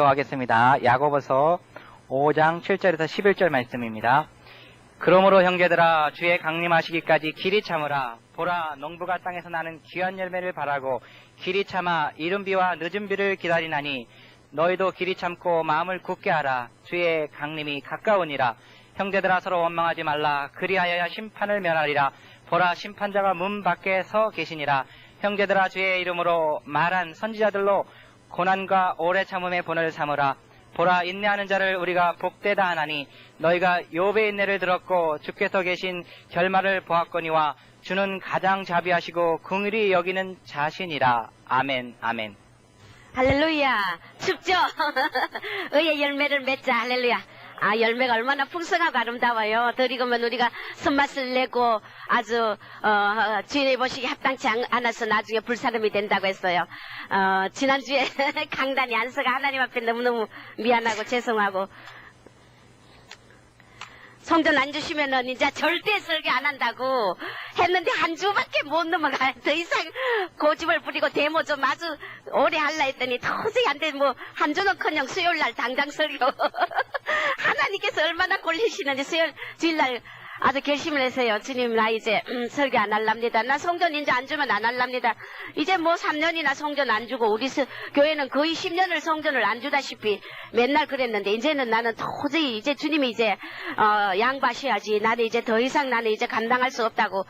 하겠습니다. 야고보서 5장 7절에서 11절 말씀입니다. 그러므로 형제들아 주의 강림하시기까지 길이 참으라. 보라 농부가 땅에서 나는 귀한 열매를 바라고 길이 참아 이른 비와 늦은 비를 기다리나니 너희도 길이 참고 마음을 굳게 하라. 주의 강림이 가까우니라. 형제들아 서로 원망하지 말라. 그리하여야 심판을 면하리라. 보라 심판자가 문 밖에 서 계시니라. 형제들아 주의 이름으로 말한 선지자들로 고난과 오래 참음의 본을 삼으라. 보라 인내하는 자를 우리가 복되다 하나니 너희가 욥의 인내를 들었고 주께서 계신 결말을 보았거니와 주는 가장 자비하시고 긍휼히 여기는 자신이라. 아멘 아멘. 할렐루야. 춥죠? 의의 열매를 맺자. 할렐루야. 열매가 얼마나 풍성하고 아름다워요. 덜 익으면 우리가 손맛을 내고 아주 주인의 보시기 합당치 않아서 나중에 불사름이 된다고 했어요. 지난주에 강단이 안서가 하나님 앞에 너무너무 미안하고 죄송하고 성전 안 주시면은 이제 절대 설교 안 한다고 했는데 한 주밖에 못 넘어가요. 더 이상 고집을 부리고 데모 좀 아주 오래 할라 했더니 도저히 안 돼. 뭐 한 주는커녕 수요일날 당장 설교. 하나님께서 얼마나 꼴리시는지 주일날 아주 결심을 해서요. 주님 나 이제 설교 안 할랍니다. 나 성전 이제 안 주면 안 할랍니다. 이제 뭐 3년이나 성전 안 주고 우리 교회는 거의 10년을 성전을 안 주다시피 맨날 그랬는데 이제는 나는 도저히 이제 주님이 이제 양보하셔야지. 나는 이제 더 이상 나는 이제 감당할 수 없다고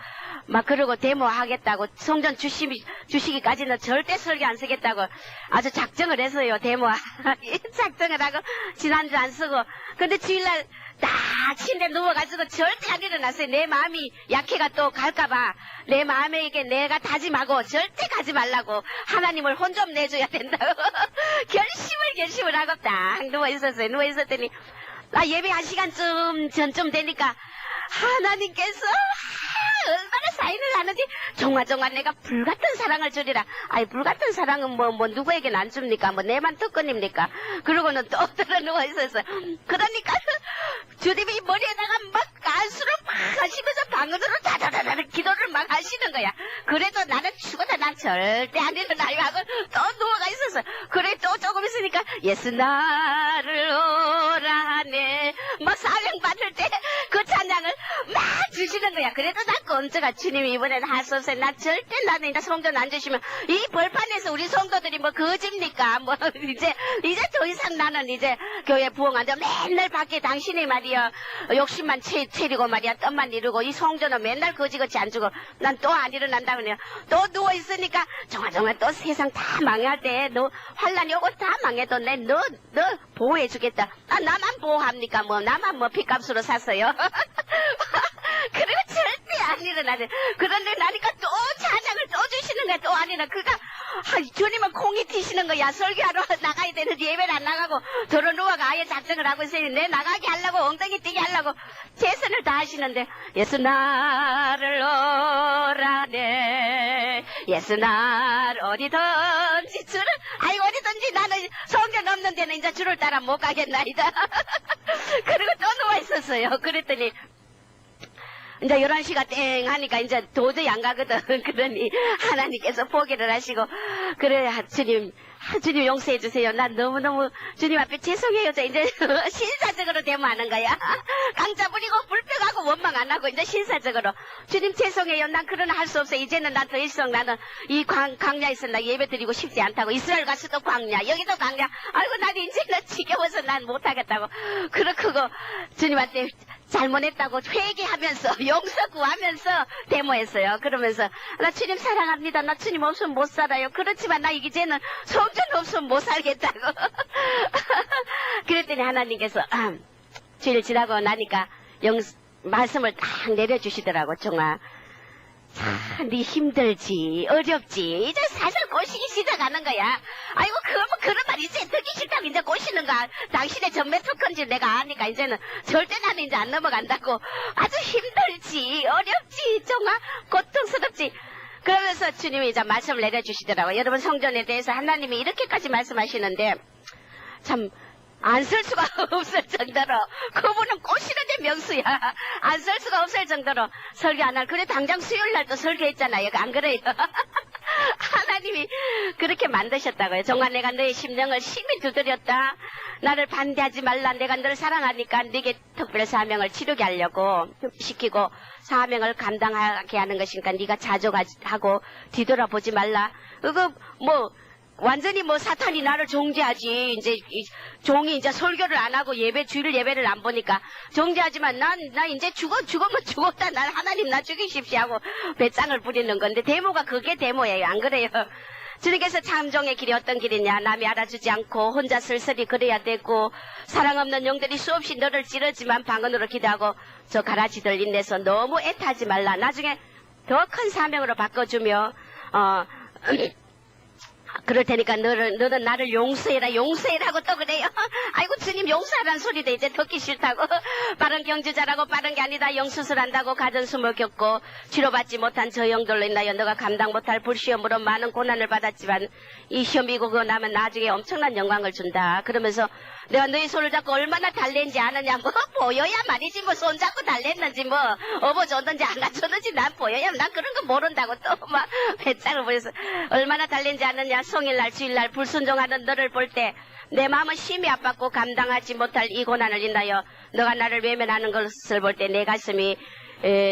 막 그러고 데모하겠다고 성전 주시기까지는 절대 설교 안 쓰겠다고 아주 작정을 해서요. 작정을 하고 지난주 안 쓰고 근데 주일날 딱 침대 누워가지고 절대 안 일어났어요. 내 마음이 약해가 또 갈까봐 내 마음에게 내가 다짐하고 절대 가지 말라고 하나님을 혼 좀 내줘야 된다고 결심을 하고 딱 누워있었어요. 누워있었더니 예배 1시간쯤 전쯤 되니까 하나님께서 얼마나 사인을 하는지 종아종아 내가 불같은 사랑을 주리라. 불같은 사랑은 뭐 누구에게는 안 줍니까? 뭐 내만 특권입니까? 그러고는 또 들어 누워있었어요. 그러니까 주님이 머리에다가 막 안수를 막 하시면서 방언으로 다다다다 기도를 막 하시는 거야. 그래도 나는 죽어도 난 절대 안 일어나요 하고 또 누워가 있었어. 그래 또 조금 있으니까 예수 나를 오라 하네 막 사명 받을 때 그 찬양을 막 주시는 거야. 그래도 나 건져가 주님이 이번에는 하소서. 나 절대 나는 이제 성전 안 주시면 이 벌판에서 우리 성도들이 뭐 거집니까? 뭐 이제 더 이상 나는 이제 교회 부흥한다 맨날 밖에 당신이 말이야 욕심만 채리고 말이야 떡만 이루고 이 성전은 맨날 거지같이 안 주고 난 또 안 일어난다 그래요. 또 누워 있으니까 정말 또 세상 다 망할 때 너 환란이 오고 다 망해도 너 보호해 주겠다. 나만 보호합니까? 뭐 나만 뭐 핏값으로 샀어요. 그리고 절대 안 일어나죠. 그런데 나니까 또 찬양을 또 주시는 거야. 또 안 일어나. 주님은 콩이 튀시는 거야. 설교하러 나가야 되는데 예배를 안 나가고 더러 누워가 아예 작정을 하고 있으니 내 나가게 하려고 엉덩이 뛰게 하려고 최선을 다 하시는데 예수 나를 오라네 예수 날 어디든지 주를 어디든지 나는 성전 없는 데는 이제 주를 따라 못 가겠나이다. 그리고 또 누워 있었어요. 그랬더니 이제 11시가 땡 하니까 이제 도저히 안 가거든. 그러니 하나님께서 포기를 하시고 그래 주님 용서해 주세요. 난 너무너무 주님 앞에 죄송해요. 이제 신사적으로 데모하는 거야. 강자 부리고 불평하고 원망 안 하고 이제 신사적으로 주님 죄송해요. 난 그러나 할 수 없어. 이제는 난 더 이상 나는 이 광야에서 나 예배 드리고 싶지 않다고. 이스라엘 가서도 광야 여기도 광야. 난 이제는 지겨워서 난 못하겠다고. 그렇고 주님한테 잘못했다고 회개하면서 용서 구하면서 데모했어요. 그러면서 나 주님 사랑합니다. 나 주님 없으면 못 살아요. 그렇지만 나 이제는 성전 없으면 못 살겠다고. 그랬더니 하나님께서 주일 지나고 나니까 말씀을 딱 내려주시더라고. 종아 네 힘들지 어렵지 이제 살살 꼬시기 시작하는 거야. 그런 말 이제 듣기 싫다고 이제 꼬시는가. 당신의 전매 특권지 내가 아니까 이제는 절대 나는 이제 안 넘어간다고. 아주 힘들지 어렵지 정말 고통스럽지. 그러면서 주님이 이제 말씀을 내려주시더라고요. 여러분 성전에 대해서 하나님이 이렇게까지 말씀하시는데 참 안 쓸 수가 없을 정도로 그분은 꼬시는데 명수야. 안 쓸 수가 없을 정도로 설교 안 할. 그래 당장 수요일 날도 설교했잖아요. 안 그래요? 하나님이 그렇게 만드셨다고요. 정말 내가 너의 심령을 심히 두드렸다. 나를 반대하지 말라. 내가 너를 사랑하니까 네게 특별 사명을 치르게 하려고 시키고 사명을 감당하게 하는 것이니까 네가 자족하고 뒤돌아보지 말라. 그거 뭐 완전히 뭐 사탄이 나를 종죄하지. 이제 종이 이제 설교를 안 하고 주일 예배를 안 보니까 종죄하지만 나 이제 죽으면 죽었다. 난 하나님 나 죽이십시오 하고 배짱을 부리는 건데 데모가 그게 데모예요. 안 그래요? 주님께서 참종의 길이 어떤 길이냐. 남이 알아주지 않고 혼자 쓸쓸히 그래야 되고 사랑 없는 영들이 수없이 너를 찌르지만 방언으로 기도하고 저 가라지들 인내서 너무 애타지 말라. 나중에 더 큰 사명으로 바꿔주며 그럴 테니까 너는 나를 용서해라고 또 그래요. 아이고 주님 용서하라는 소리도 이제 듣기 싫다고. 빠른 경주자라고 빠른 게 아니다. 영수술한다고 가전수모 겪고 치료받지 못한 저 영들로 인하여 너가 감당 못할 불시험으로 많은 고난을 받았지만 이 시험이 이고 나면 나중에 엄청난 영광을 준다. 그러면서 내가 너희 손을 잡고 얼마나 달랬는지 아느냐. 뭐 보여야 말이지. 뭐 손 잡고 달랬는지 뭐 업어줬는지 안 가줬는지 난 보여야. 난 그런 거 모른다고 또 막 배짱을 보여서 얼마나 달랬는지 아느냐. 성일날 주일날 불순종하는 너를 볼 때 내 마음은 심히 아팠고 감당하지 못할 이 고난을 인하여 너가 나를 외면하는 것을 볼 때 내 가슴이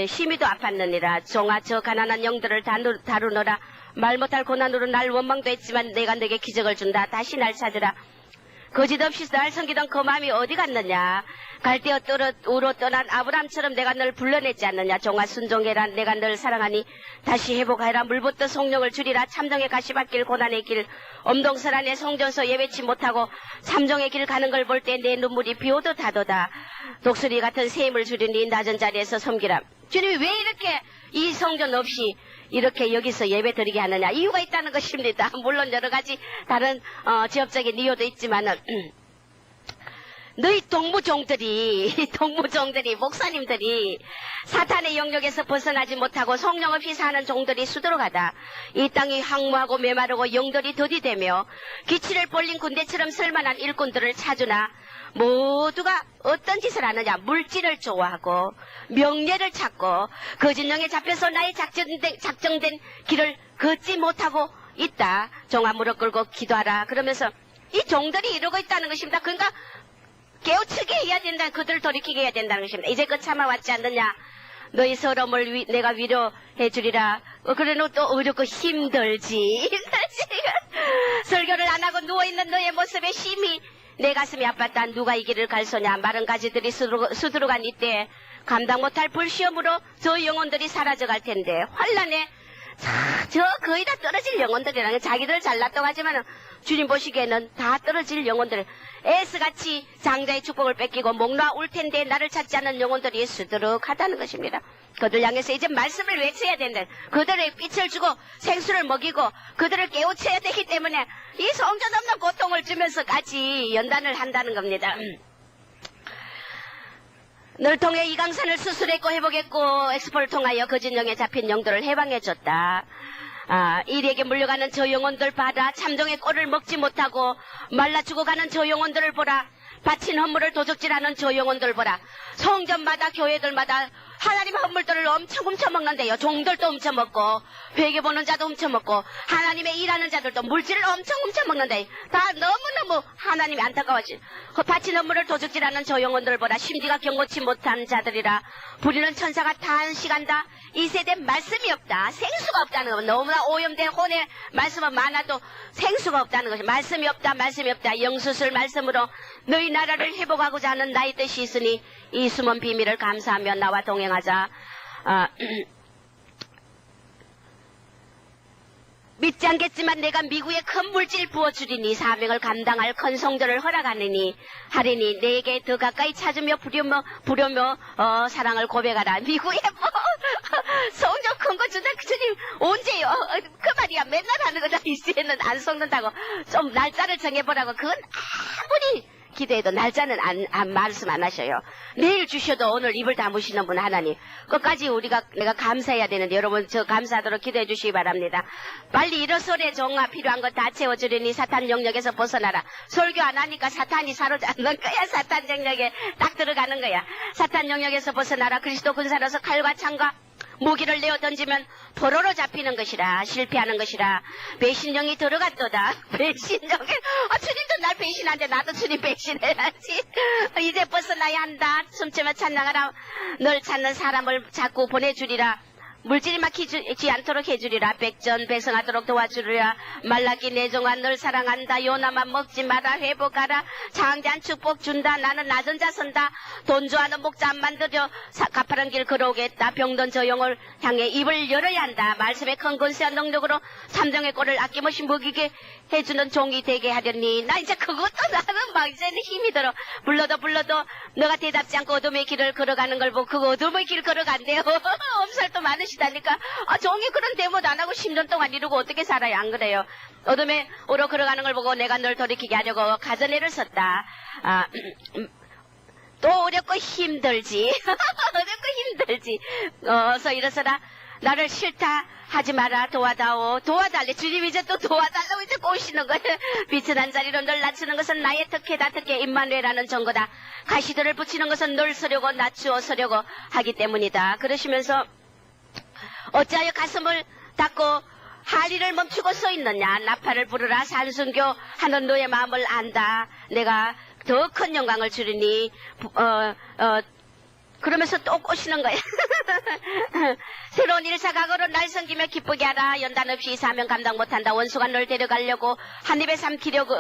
심히도 아팠느니라. 종아 저 가난한 영들을 다루노라. 말 못할 고난으로 날 원망도 했지만 내가 너에게 기적을 준다. 다시 날 찾으라. 거짓없이 날 섬기던 그 마음이 어디 갔느냐. 갈대어 우로 떠난 아브람처럼 내가 널 불러냈지 않느냐. 종아 순종해라. 내가 널 사랑하니 다시 회복하라. 물부터 성령을 줄이라. 참정의 가시밭길 고난의 길 엄동설안에 성전서 예배치 못하고 참정의 길 가는 걸 볼 때 내 눈물이 비오도 다도다. 독수리 같은 새 힘을 줄이니 낮은 자리에서 섬기라. 주님이 왜 이렇게 이 성전 없이 이렇게 여기서 예배 드리게 하느냐. 이유가 있다는 것입니다. 물론 여러 가지 다른 지역적인 이유도 있지만은 너희 동무종들이 목사님들이 사탄의 영역에서 벗어나지 못하고 성령 없이 사는 종들이 수두룩하다. 이 땅이 황무하고 메마르고 영들이 더디되며 기치를 벌린 군대처럼 쓸만한 일꾼들을 찾으나 모두가 어떤 짓을 하느냐. 물질을 좋아하고 명예를 찾고 거짓령에 잡혀서 나의 작정된 길을 걷지 못하고 있다. 종아 무릎 꿇고 기도하라. 그러면서 이 종들이 이러고 있다는 것입니다. 그러니까 깨우치게 해야 된다. 그들을 돌이키게 해야 된다는 것입니다. 이제껏 참아왔지 않느냐. 너희 서러움을 내가 위로해 주리라. 그래 너 또 어렵고 힘들지. 설교를 안 하고 누워있는 너의 모습에 심히 내 가슴이 아팠다. 누가 이 길을 갈소냐. 마른 가지들이 수두룩한 이때 감당 못할 불시험으로 저 영혼들이 사라져갈 텐데 환란에 저 거의 다 떨어질 영혼들이라는 자기들 잘났다고 하지만 주님 보시기에는 다 떨어질 영혼들 에스같이 장자의 축복을 뺏기고 목 놓아 울 텐데 나를 찾지 않는 영혼들이 수두룩하다는 것입니다. 그들 향해서 이제 말씀을 외쳐야 된다. 그들의 빛을 주고 생수를 먹이고 그들을 깨우쳐야 되기 때문에 이 성전 없는 고통을 주면서 같이 연단을 한다는 겁니다. 널 통해 이강산을 수술했고 회복했고 엑스포를 통하여 거짓령에 잡힌 영들을 해방해줬다. 이리에게 물려가는 저 영혼들 봐라. 참종의 꼴을 먹지 못하고 말라 죽어가는 저 영혼들을 보라. 바친 헌물을 도적질하는 저 영혼들 보라. 성전마다 교회들마다 하나님의 헌물들을 엄청 훔쳐먹는데요. 종들도 훔쳐먹고 회개보는 자도 훔쳐먹고 하나님의 일하는 자들도 물질을 엄청 훔쳐먹는데 다 너무너무 하나님이 안타까워지. 바친 헌물을 도적질하는 저 영혼들을 보라. 심지가 경고치 못한 자들이라. 부리는 천사가 탄식한다. 이 세대 말씀이 없다. 생수가 없다는 것. 너무나 오염된 혼의 말씀은 많아도 생수가 없다는 것이. 말씀이 없다. 영수술 말씀으로 너희 나라를 회복하고자 하는 나의 뜻이 있으니 이 숨은 비밀을 감사하며 나와 동행하자. 믿지 않겠지만 내가 미국에 큰 물질 부어주리니 사명을 감당할 큰 성전을 허락하느니 하리니 내게 더 가까이 찾으며 부려며 사랑을 고백하라. 미국에 뭐 성전 큰 거 준다. 그 주님 언제요? 그 말이야. 맨날 하는 거다. 이제는 안 속는다고. 좀 날짜를 정해보라고. 그건 아무리 기대해도 날짜는 말씀 안 하셔요. 내일 주셔도 오늘 입을 다무시는 분 하나님. 끝까지 내가 감사해야 되는데 여러분 저 감사하도록 기도해 주시기 바랍니다. 빨리 일어서래. 종아 필요한 거 다 채워주려니 사탄 영역에서 벗어나라. 설교 안 하니까 사탄이 사로잡는 거야. 사탄 영역에 딱 들어가는 거야. 사탄 영역에서 벗어나라. 그리스도 군사로서 칼과 창과 무기를 내어 던지면 포로로 잡히는 것이라 실패하는 것이라 배신령이 들어갔도다. 배신령. 주님도 날 배신한데 나도 주님 배신해야지. 이제 벗어나야 한다. 숨차며 찬양하라. 널 찾는 사람을 자꾸 보내주리라. 물질이 막히지 않도록 해주리라. 백전배성하도록 도와주리라. 말라기 내종아 널 사랑한다. 요나만 먹지 마라. 회복하라. 장대한 축복 준다. 나는 낮은 자 선다. 돈 좋아하는 목자 안 만들어 가파른 길 걸어오겠다. 병든 저 영을 향해 입을 열어야 한다. 말씀의 큰 권세와 능력으로 삼정의 꼴을 아낌없이 먹이게 해주는 종이 되게 하려니. 나 이제 그것도 나는 막 이제는 힘이 들어. 불러도 너가 대답지 않고 어둠의 길을 걸어가는 걸 보고 그 어둠의 길 걸어간대요. 엄살도 많으시다니까. 종이 그런 대모도 안 하고 10년 동안 이러고 어떻게 살아요. 안 그래요. 어둠에 오로 걸어가는 걸 보고 내가 널 돌이키게 하려고 가전애를 썼다. 또 어렵고 힘들지. 어렵고 힘들지. 어서 일어서라. 나를 싫다 하지 마라. 도와달래. 주님 이제 또 도와달라고 이제 꼬시는 거예요. 빛은 한 자리로 널 낮추는 것은 나의 특혜다. 임마누엘이라는 정거다. 가시들을 붙이는 것은 널 서려고 낮추어 서려고 하기 때문이다. 그러시면서 어찌하여 가슴을 닫고 하리를 멈추고 서 있느냐. 나팔을 부르라. 산순교 하는 너의 마음을 안다. 내가 더 큰 영광을 주리니. 그러면서 또 꼬시는 거야. 새로운 일사각오로 날 섬기며 기쁘게 하라. 연단 없이 사명 감당 못한다. 원수가 널 데려가려고 한 입에 삼키려고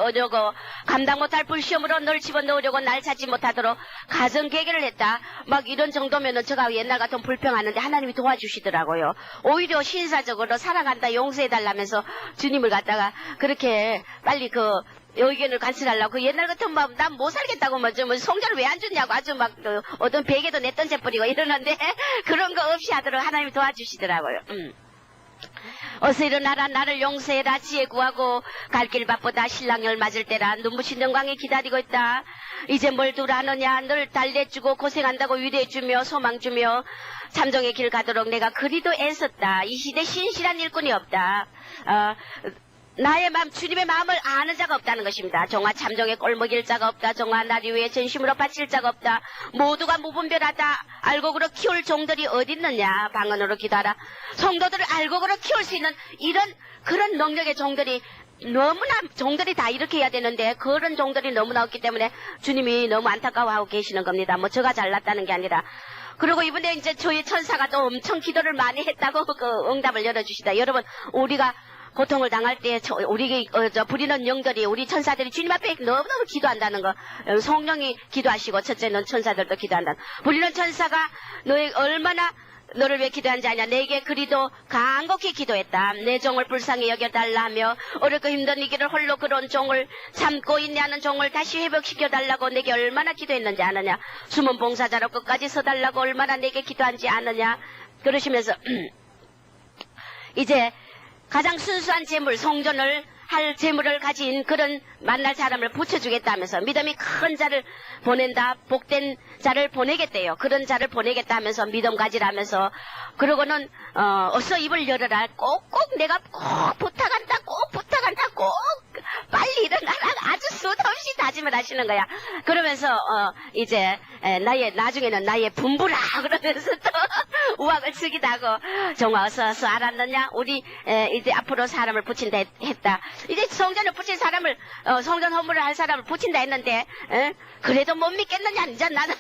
감당 못할 불시험으로 널 집어넣으려고 날 찾지 못하도록 가정계계를 했다. 막 이런 정도면은 제가 옛날 같으면 불평하는데 하나님이 도와주시더라고요. 오히려 신사적으로 사랑한다 용서해달라면서 주님을 갖다가 그렇게 빨리 의견을 간수하려고. 그 옛날 같으면 난 못 살겠다고 뭐 성전을 왜 안 줬냐고 아주 막 어떤 베개도 내 던져버리고 이러는데 그런 거 없이 하도록 하나님이 도와주시더라고요. 어서 일어나라. 나를 용서해라. 지혜 구하고 갈 길 바쁘다. 신랑을 맞을 때라. 눈부신 영광이 기다리고 있다. 이제 뭘 두라느냐. 널 달래주고 고생한다고 위로해주며 소망주며 참정의 길 가도록 내가 그리도 애썼다. 이 시대 신실한 일꾼이 없다. 나의 마음, 주님의 마음을 아는 자가 없다는 것입니다. 정화 참정의 꼴 먹일 자가 없다. 정화 나리 위에 전심으로 바칠 자가 없다. 모두가 무분별하다. 알곡으로 키울 종들이 어디 있느냐. 방언으로 기도하라. 성도들을 알곡으로 키울 수 있는 그런 능력의 종들이 너무나 종들이 다 이렇게 해야 되는데 그런 종들이 너무나 없기 때문에 주님이 너무 안타까워하고 계시는 겁니다. 뭐 저가 잘났다는 게 아니라. 그리고 이번에 이제 저희 천사가 또 엄청 기도를 많이 했다고 그 응답을 열어주시다. 여러분, 우리가 고통을 당할 때 부리는 영들이 우리 천사들이 주님 앞에 너무너무 기도한다는 거. 성령이 기도하시고 첫째는 천사들도 기도한다. 부리는 천사가 얼마나 너를 왜 기도한지 아냐. 내게 그리도 간곡히 기도했다. 내 종을 불쌍히 여겨달라 하며 어렵고 힘든 이 길을 홀로 걸어온 종을 참고 인내하는 종을 다시 회복시켜달라고 내게 얼마나 기도했는지 아느냐. 숨은 봉사자로 끝까지 서달라고 얼마나 내게 기도한지 아느냐. 그러시면서 이제 가장 순수한 재물, 성전을 할 재물을 가진 그런 만날 사람을 붙여주겠다면서 믿음이 큰 자를 보낸다. 복된 자를 보내겠대요. 그런 자를 보내겠다 하면서 믿음 가지라면서 그러고는 어서 입을 열어라. 꼭꼭 내가 꼭 부탁한다. 꼭 빨리 일어나라. 아주 수도 없이 다짐을 하시는 거야. 그러면서 이제 나중에는 나의 분부라 그러면서 또 우악을 쓰기도 하고 정말 어서 알았느냐. 우리 이제 앞으로 사람을 붙인다 했다. 이제 성전을 붙인 사람을 성전 허물을 할 사람을 붙인다 했는데 그래도 못 믿겠느냐. 이제 나는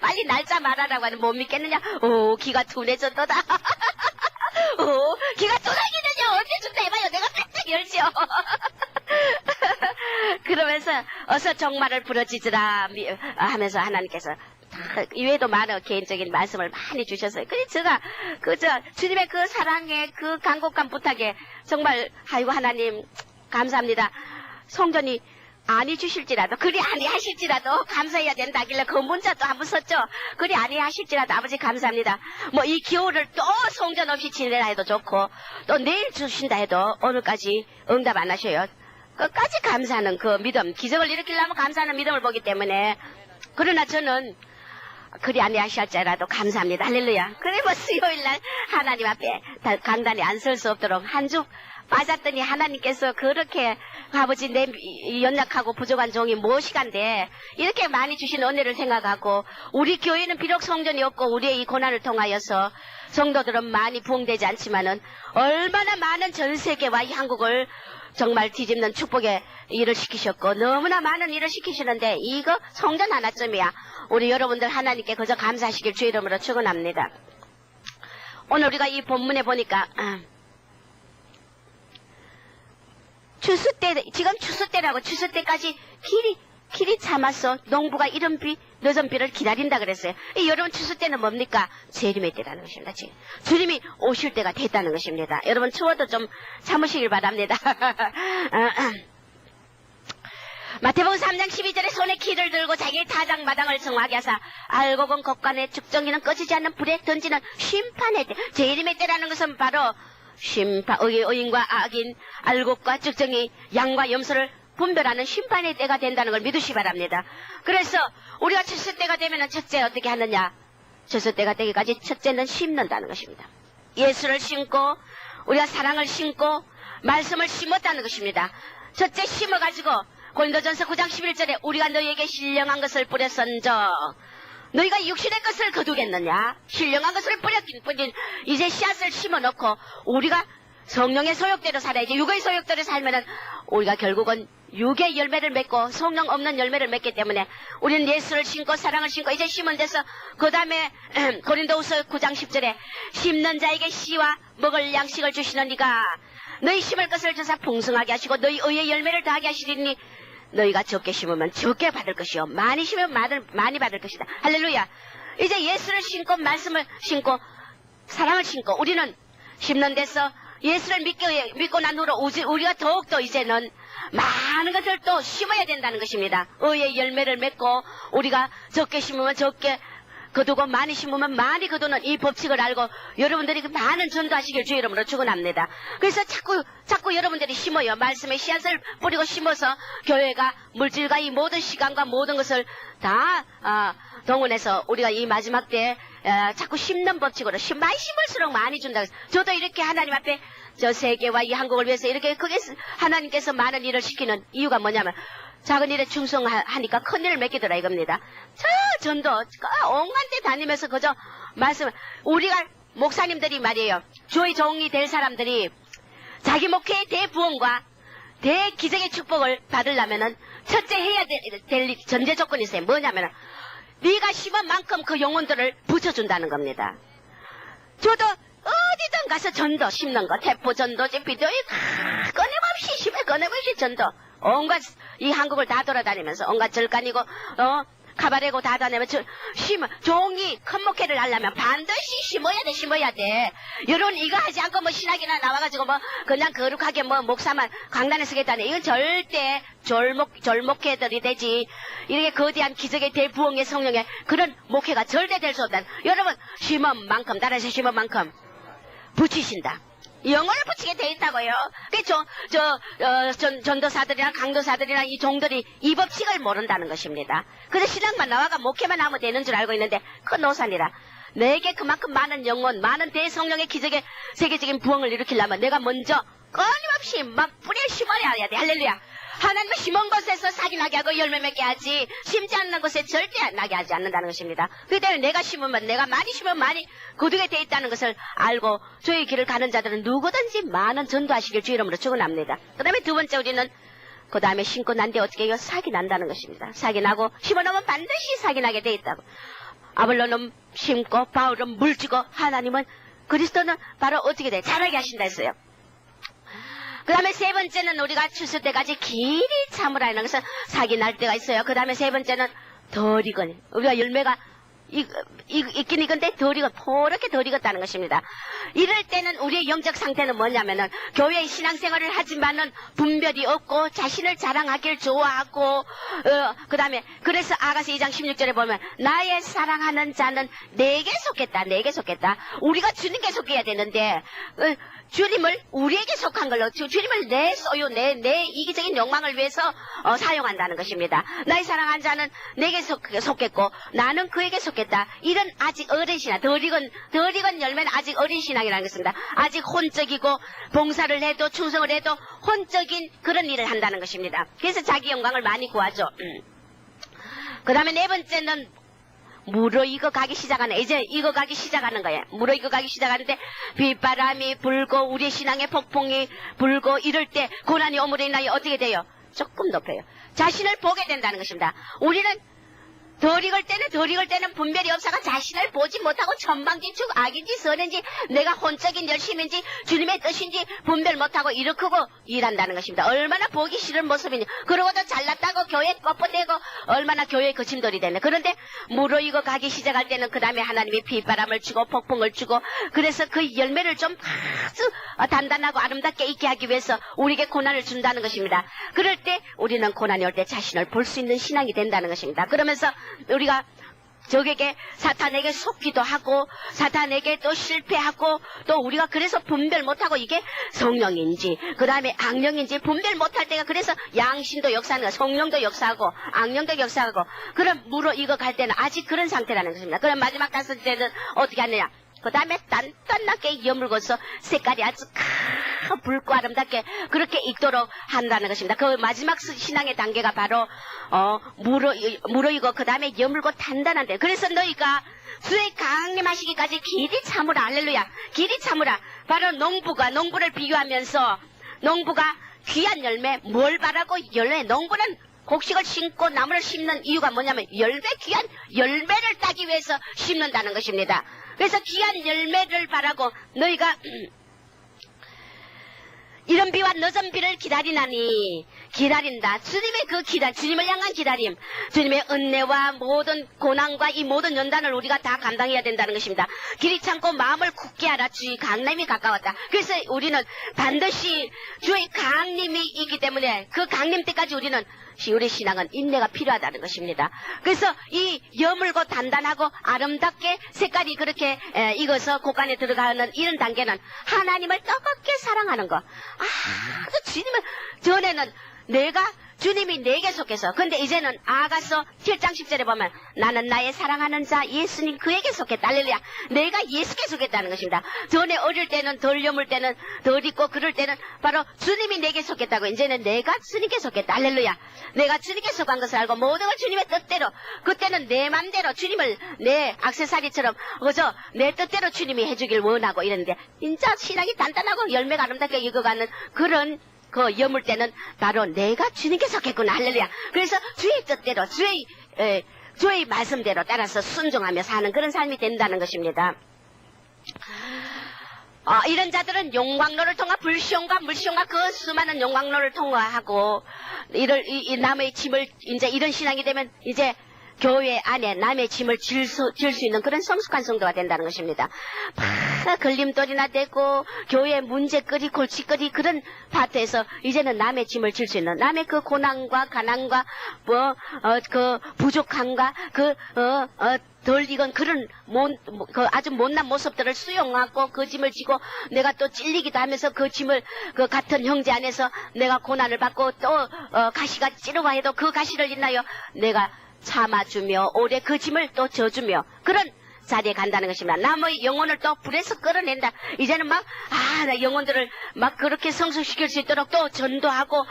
빨리 날짜 말하라고 하는 못 믿겠느냐. 오 기가 둔해졌도다. 오 기가 둔하기는요. 언제 준다 해봐요. 내가 빽빽 열지요. 그러면서 어서 정말을 부러지더라 하면서 하나님께서 이외에도 많은 개인적인 말씀을 많이 주셨어요. 그래서 제가 주님의 그 사랑에 그 간곡한 부탁에 정말 아이고 하나님 감사합니다. 성전이 아니 주실지라도 그리 아니 하실지라도 감사해야 된다길래 그 문자도 한번 썼죠. 그리 아니 하실지라도 아버지 감사합니다. 뭐 이 겨울을 또 성전 없이 지내라 해도 좋고 또 내일 주신다 해도 오늘까지 응답 안 하셔요. 끝까지 감사하는 그 믿음, 기적을 일으키려면 감사하는 믿음을 보기 때문에. 그러나 저는 그리 아니하실지라도 감사합니다. 할렐루야. 그래 뭐 수요일날 하나님 앞에 강단에 안 설 수 없도록 한 주 맞았더니 하나님께서 그렇게 아버지 내 연약하고 부족한 종이 무엇이간데 이렇게 많이 주신 은혜를 생각하고 우리 교회는 비록 성전이 없고 우리의 이 고난을 통하여서 성도들은 많이 부흥되지 않지만은 얼마나 많은 전 세계와 이 한국을 정말 뒤집는 축복의 일을 시키셨고 너무나 많은 일을 시키시는데 이거 성전 하나쯤이야. 우리 여러분들 하나님께 그저 감사하시길 주 이름으로 축원합니다. 오늘 우리가 이 본문에 보니까 추수 때, 지금 추수 때라고 추수 때까지 길이 참아서 농부가 이른 비, 늦은 비를 기다린다 그랬어요. 여러분 추수 때는 뭡니까? 재림의 때라는 것입니다. 주님이 오실 때가 됐다는 것입니다. 여러분 추워도 좀 참으시길 바랍니다. 마태복음 3장 12절에 손에 키를 들고 자기의 타작마당을 정하게 하사 알고 본 것간의 죽정이는 꺼지지 않는 불에 던지는 심판의 때, 재림의 때라는 것은 바로 심판, 의인과 악인, 알곡과 쭉정이, 양과 염소를 분별하는 심판의 때가 된다는 걸 믿으시 바랍니다. 그래서 우리가 추수 때가 되면 첫째 어떻게 하느냐? 추수 때가 되기까지 첫째는 심는다는 것입니다. 예수를 심고 우리가 사랑을 심고 말씀을 심었다는 것입니다. 첫째 심어가지고 고린도전서 9장 11절에 우리가 너희에게 신령한 것을 뿌렸은저 너희가 육신의 것을 거두겠느냐? 신령한 것을 뿌린 이제 씨앗을 심어놓고 우리가 성령의 소욕대로 살아야지. 육의 소욕대로 살면은 우리가 결국은 육의 열매를 맺고 성령 없는 열매를 맺기 때문에 우리는 예수를 심고 사랑을 심고 이제 심은 데서 그 다음에 고린도후서 9장 10절에 심는 자에게 씨와 먹을 양식을 주시는 이가 너희 심을 것을 주사 풍성하게 하시고 너희 의의 열매를 더하게 하시리니 너희가 적게 심으면 적게 받을 것이요 많이 심으면 많이 받을 것이다. 할렐루야. 이제 예수를 심고 말씀을 심고 사랑을 심고 우리는 심는 데서 예수를 믿고 난 후로 우리가 더욱더 이제는 많은 것을 또 심어야 된다는 것입니다. 의의 열매를 맺고 우리가 적게 심으면 적게 거두고 많이 심으면 많이 거두는 이 법칙을 알고 여러분들이 많은 전도하시길 주 이름으로 축원합니다. 그래서 자꾸 여러분들이 심어요. 말씀의 씨앗을 뿌리고 심어서 교회가 물질과 이 모든 시간과 모든 것을 다 동원해서 우리가 이 마지막 때 자꾸 심는 법칙으로 많이 심을수록 많이 준다. 저도 이렇게 하나님 앞에 저 세계와 이 한국을 위해서 이렇게 크게 하나님께서 많은 일을 시키는 이유가 뭐냐면 작은 일에 충성하니까 큰 일을 맡기더라 이겁니다. 저 전도 온갖 데 다니면서 그저 말씀 우리가 목사님들이 말이에요. 주의 종이 될 사람들이 자기 목회의 대부흥과 대기적의 축복을 받으려면은 첫째 해야 될 전제 조건이 있어요. 뭐냐면은 네가 심은 만큼 그 영혼들을 붙여준다는 겁니다. 저도 어디든 가서 전도 심는 거 태포 전도지 비디오 끊임없이 심해 끊임없이 전도 온갖 이 한국을 다 돌아다니면서 온갖 절간이고 카바레고 다 다니면서 종이 큰 목회를 하려면 반드시 심어야 돼. 여러분 이거 하지 않고 뭐 신학이나 나와가지고 뭐 그냥 거룩하게 뭐 목사만 강단에 서겠다네. 이건 절대 졸목회들이 되지. 이렇게 거대한 기적의 대부흥의 성령의 그런 목회가 절대 될 수 없다. 여러분 심은 만큼 따라서 심은 만큼 붙이신다. 영혼을 붙이게 돼 있다고요. 전도사들이나 강도사들이나 이 종들이 이 법칙을 모른다는 것입니다. 그래서 신앙만 나와가 목회만 하면 되는 줄 알고 있는데 큰 오산이라. 내게 그만큼 많은 영혼, 많은 대성령의 기적의 세계적인 부흥을 일으키려면 내가 먼저 끊임없이 막 뿌려 심어야 돼. 할렐루야. 하나님은 심은 곳에서 사기 나게 하고 열매 맺게 하지 심지 않는 곳에 절대 나게 하지 않는다는 것입니다. 그렇기 때문에 내가 심으면 내가 많이 심으면 많이 거두게 돼 있다는 것을 알고 저희 길을 가는 자들은 누구든지 많은 전도하시길 주 이름으로 축원합니다. 그 다음에 두 번째 우리는 그 다음에 심고 난 뒤에 어떻게 해요? 사기 난다는 것입니다. 사기 나고 심어놓으면 반드시 사기 나게 돼 있다고. 아볼로는 심고 바울은 물주고 하나님은 그리스도는 바로 어떻게 돼? 자라게 하신다 했어요. 그 다음에 세 번째는 우리가 추수 때까지 길이 참으라는 것은 사기 날 때가 있어요. 그 다음에 세 번째는 덜 익은 우리가 열매가 있긴 익은데 덜 익은 포렇게 덜 익었다는 것입니다. 이럴 때는 우리의 영적 상태는 뭐냐면은 교회의 신앙생활을 하지만은 분별이 없고 자신을 자랑하길 좋아하고 그 다음에 그래서 아가서 2장 16절에 보면 나의 사랑하는 자는 내게 속했다. 우리가 주님께 속해야 되는데 주님을 우리에게 속한 걸로 주님을 내 소유 내 이기적인 욕망을 위해서 사용한다는 것입니다. 나의 사랑한 자는 내게 속했고 나는 그에게 속했다. 좋겠다. 이런 아직 어린 신앙, 덜 익은 열매는 아직 어린 신앙이라는 것입니다. 아직 혼적이고 봉사를 해도 충성을 해도 혼적인 그런 일을 한다는 것입니다. 그래서 자기 영광을 많이 구하죠. 그 다음에 네 번째는 무르익어 가기 시작하는, 이제 익어가기 시작하는 거예요. 무르익어 가기 시작하는데 빗바람이 불고 우리 신앙의 폭풍이 불고 이럴 때 고난이 오므로 인하여 어떻게 돼요? 조금 높여요. 자신을 보게 된다는 것입니다. 우리는 덜 익을 때는 분별이 없어가 자신을 보지 못하고 천방지축 악인지 선인지 내가 혼적인 열심인지 주님의 뜻인지 분별 못하고 일으키고 일한다는 것입니다. 얼마나 보기 싫은 모습이니. 그러고도 잘났다고 교회에 뻣뻣대고 얼마나 교회의 거침돌이 되네. 그런데 무르익어 가기 시작할 때는 그 다음에 하나님이 빗바람을 주고 폭풍을 주고 그래서 그 열매를 좀 아주 단단하고 아름답게 있게 하기 위해서 우리에게 고난을 준다는 것입니다. 그럴 때 우리는 고난이 올 때 자신을 볼 수 있는 신앙이 된다는 것입니다. 그러면서 우리가 적에게 사탄에게 속기도 하고 사탄에게 또 실패하고 또 우리가 그래서 분별 못하고 이게 성령인지 그 다음에 악령인지 분별 못할 때가 그래서 양신도 역사하는 거야. 성령도 역사하고 악령도 역사하고 그럼 무르익어 갈 때는 아직 그런 상태라는 것입니다. 그럼 마지막 다섯 때는 어떻게 하느냐. 그 다음에 단단하게 여물고서 색깔이 아주 붉고 아름답게 그렇게 익도록 한다는 것입니다. 그 마지막 신앙의 단계가 바로 무르익어 그 다음에 여물고 단단한데 그래서 너희가 주의 강림하시기까지 길이 참으라. 할렐루야. 길이 참으라. 바로 농부를 비유하면서 농부가 귀한 열매 뭘 바라고 열매 농부는 곡식을 심고 나무를 심는 이유가 뭐냐면 귀한 열매를 따기 위해서 심는다는 것입니다. 그래서 귀한 열매를 바라고 너희가 이른 비와 늦은 비를 기다린다. 주님의 그 주님을 향한 기다림, 주님의 은혜와 모든 고난과 이 모든 연단을 우리가 다 감당해야 된다는 것입니다. 길이 참고 마음을 굳게 하라. 주의 강림이 가까웠다. 그래서 우리는 반드시 주의 강림이 있기 때문에 그 강림 때까지 우리 신앙은 인내가 필요하다는 것입니다. 그래서 이 여물고 단단하고 아름답게 색깔이 그렇게 익어서 곳간에 들어가는 이런 단계는 하나님을 뜨겁게 사랑하는 거. 주님을 전에는 주님이 내게 속해서 근데 이제는 아가서 7장 10절에 보면 나는 나의 사랑하는 자 예수님 그에게 속했다. 할렐루야. 내가 예수께 속했다는 것입니다. 전에 어릴 때는 덜 여물 때는 덜 있고 그럴 때는 바로 주님이 내게 속했다고 이제는 내가 주님께 속했다. 할렐루야. 내가 주님께 속한 것을 알고 모든 걸 주님의 뜻대로 그때는 내 맘대로 주님을 내 액세서리처럼 그저 내 뜻대로 주님이 해주길 원하고 이랬는데 진짜 신앙이 단단하고 열매가 아름답게 익어가는 그런 그 여물 때는 바로 내가 주님께 속했구나. 할렐루야. 그래서 주의 뜻대로 주의 말씀대로 따라서 순종하며 사는 그런 삶이 된다는 것입니다. 이런 자들은 용광로를 통하 불시온과 물시온과 그 수많은 용광로를 통과하고 이 남의 짐을 이제 이런 신앙이 되면 이제 교회 안에 남의 짐을 질 수 있는 그런 성숙한 성도가 된다는 것입니다. 걸림돌이나 되고 교회 문제거리 골칫거리 그런 파트에서 이제는 남의 짐을 질 수 있는 남의 그 고난과 가난과 그 부족함과 덜 익은 그런 아주 못난 모습들을 수용하고 그 짐을 지고 내가 또 찔리기도 하면서 그 짐을 그 같은 형제 안에서 내가 고난을 받고 또 가시가 찌르고 해도 그 가시를 인하여 내가 참아주며 오래 그 짐을 또 져주며 그런 자리에 간다는 것입니다. 남의 영혼을 또 불에서 끌어낸다. 이제는 나 영혼들을 그렇게 성숙시킬 수 있도록 또 전도하고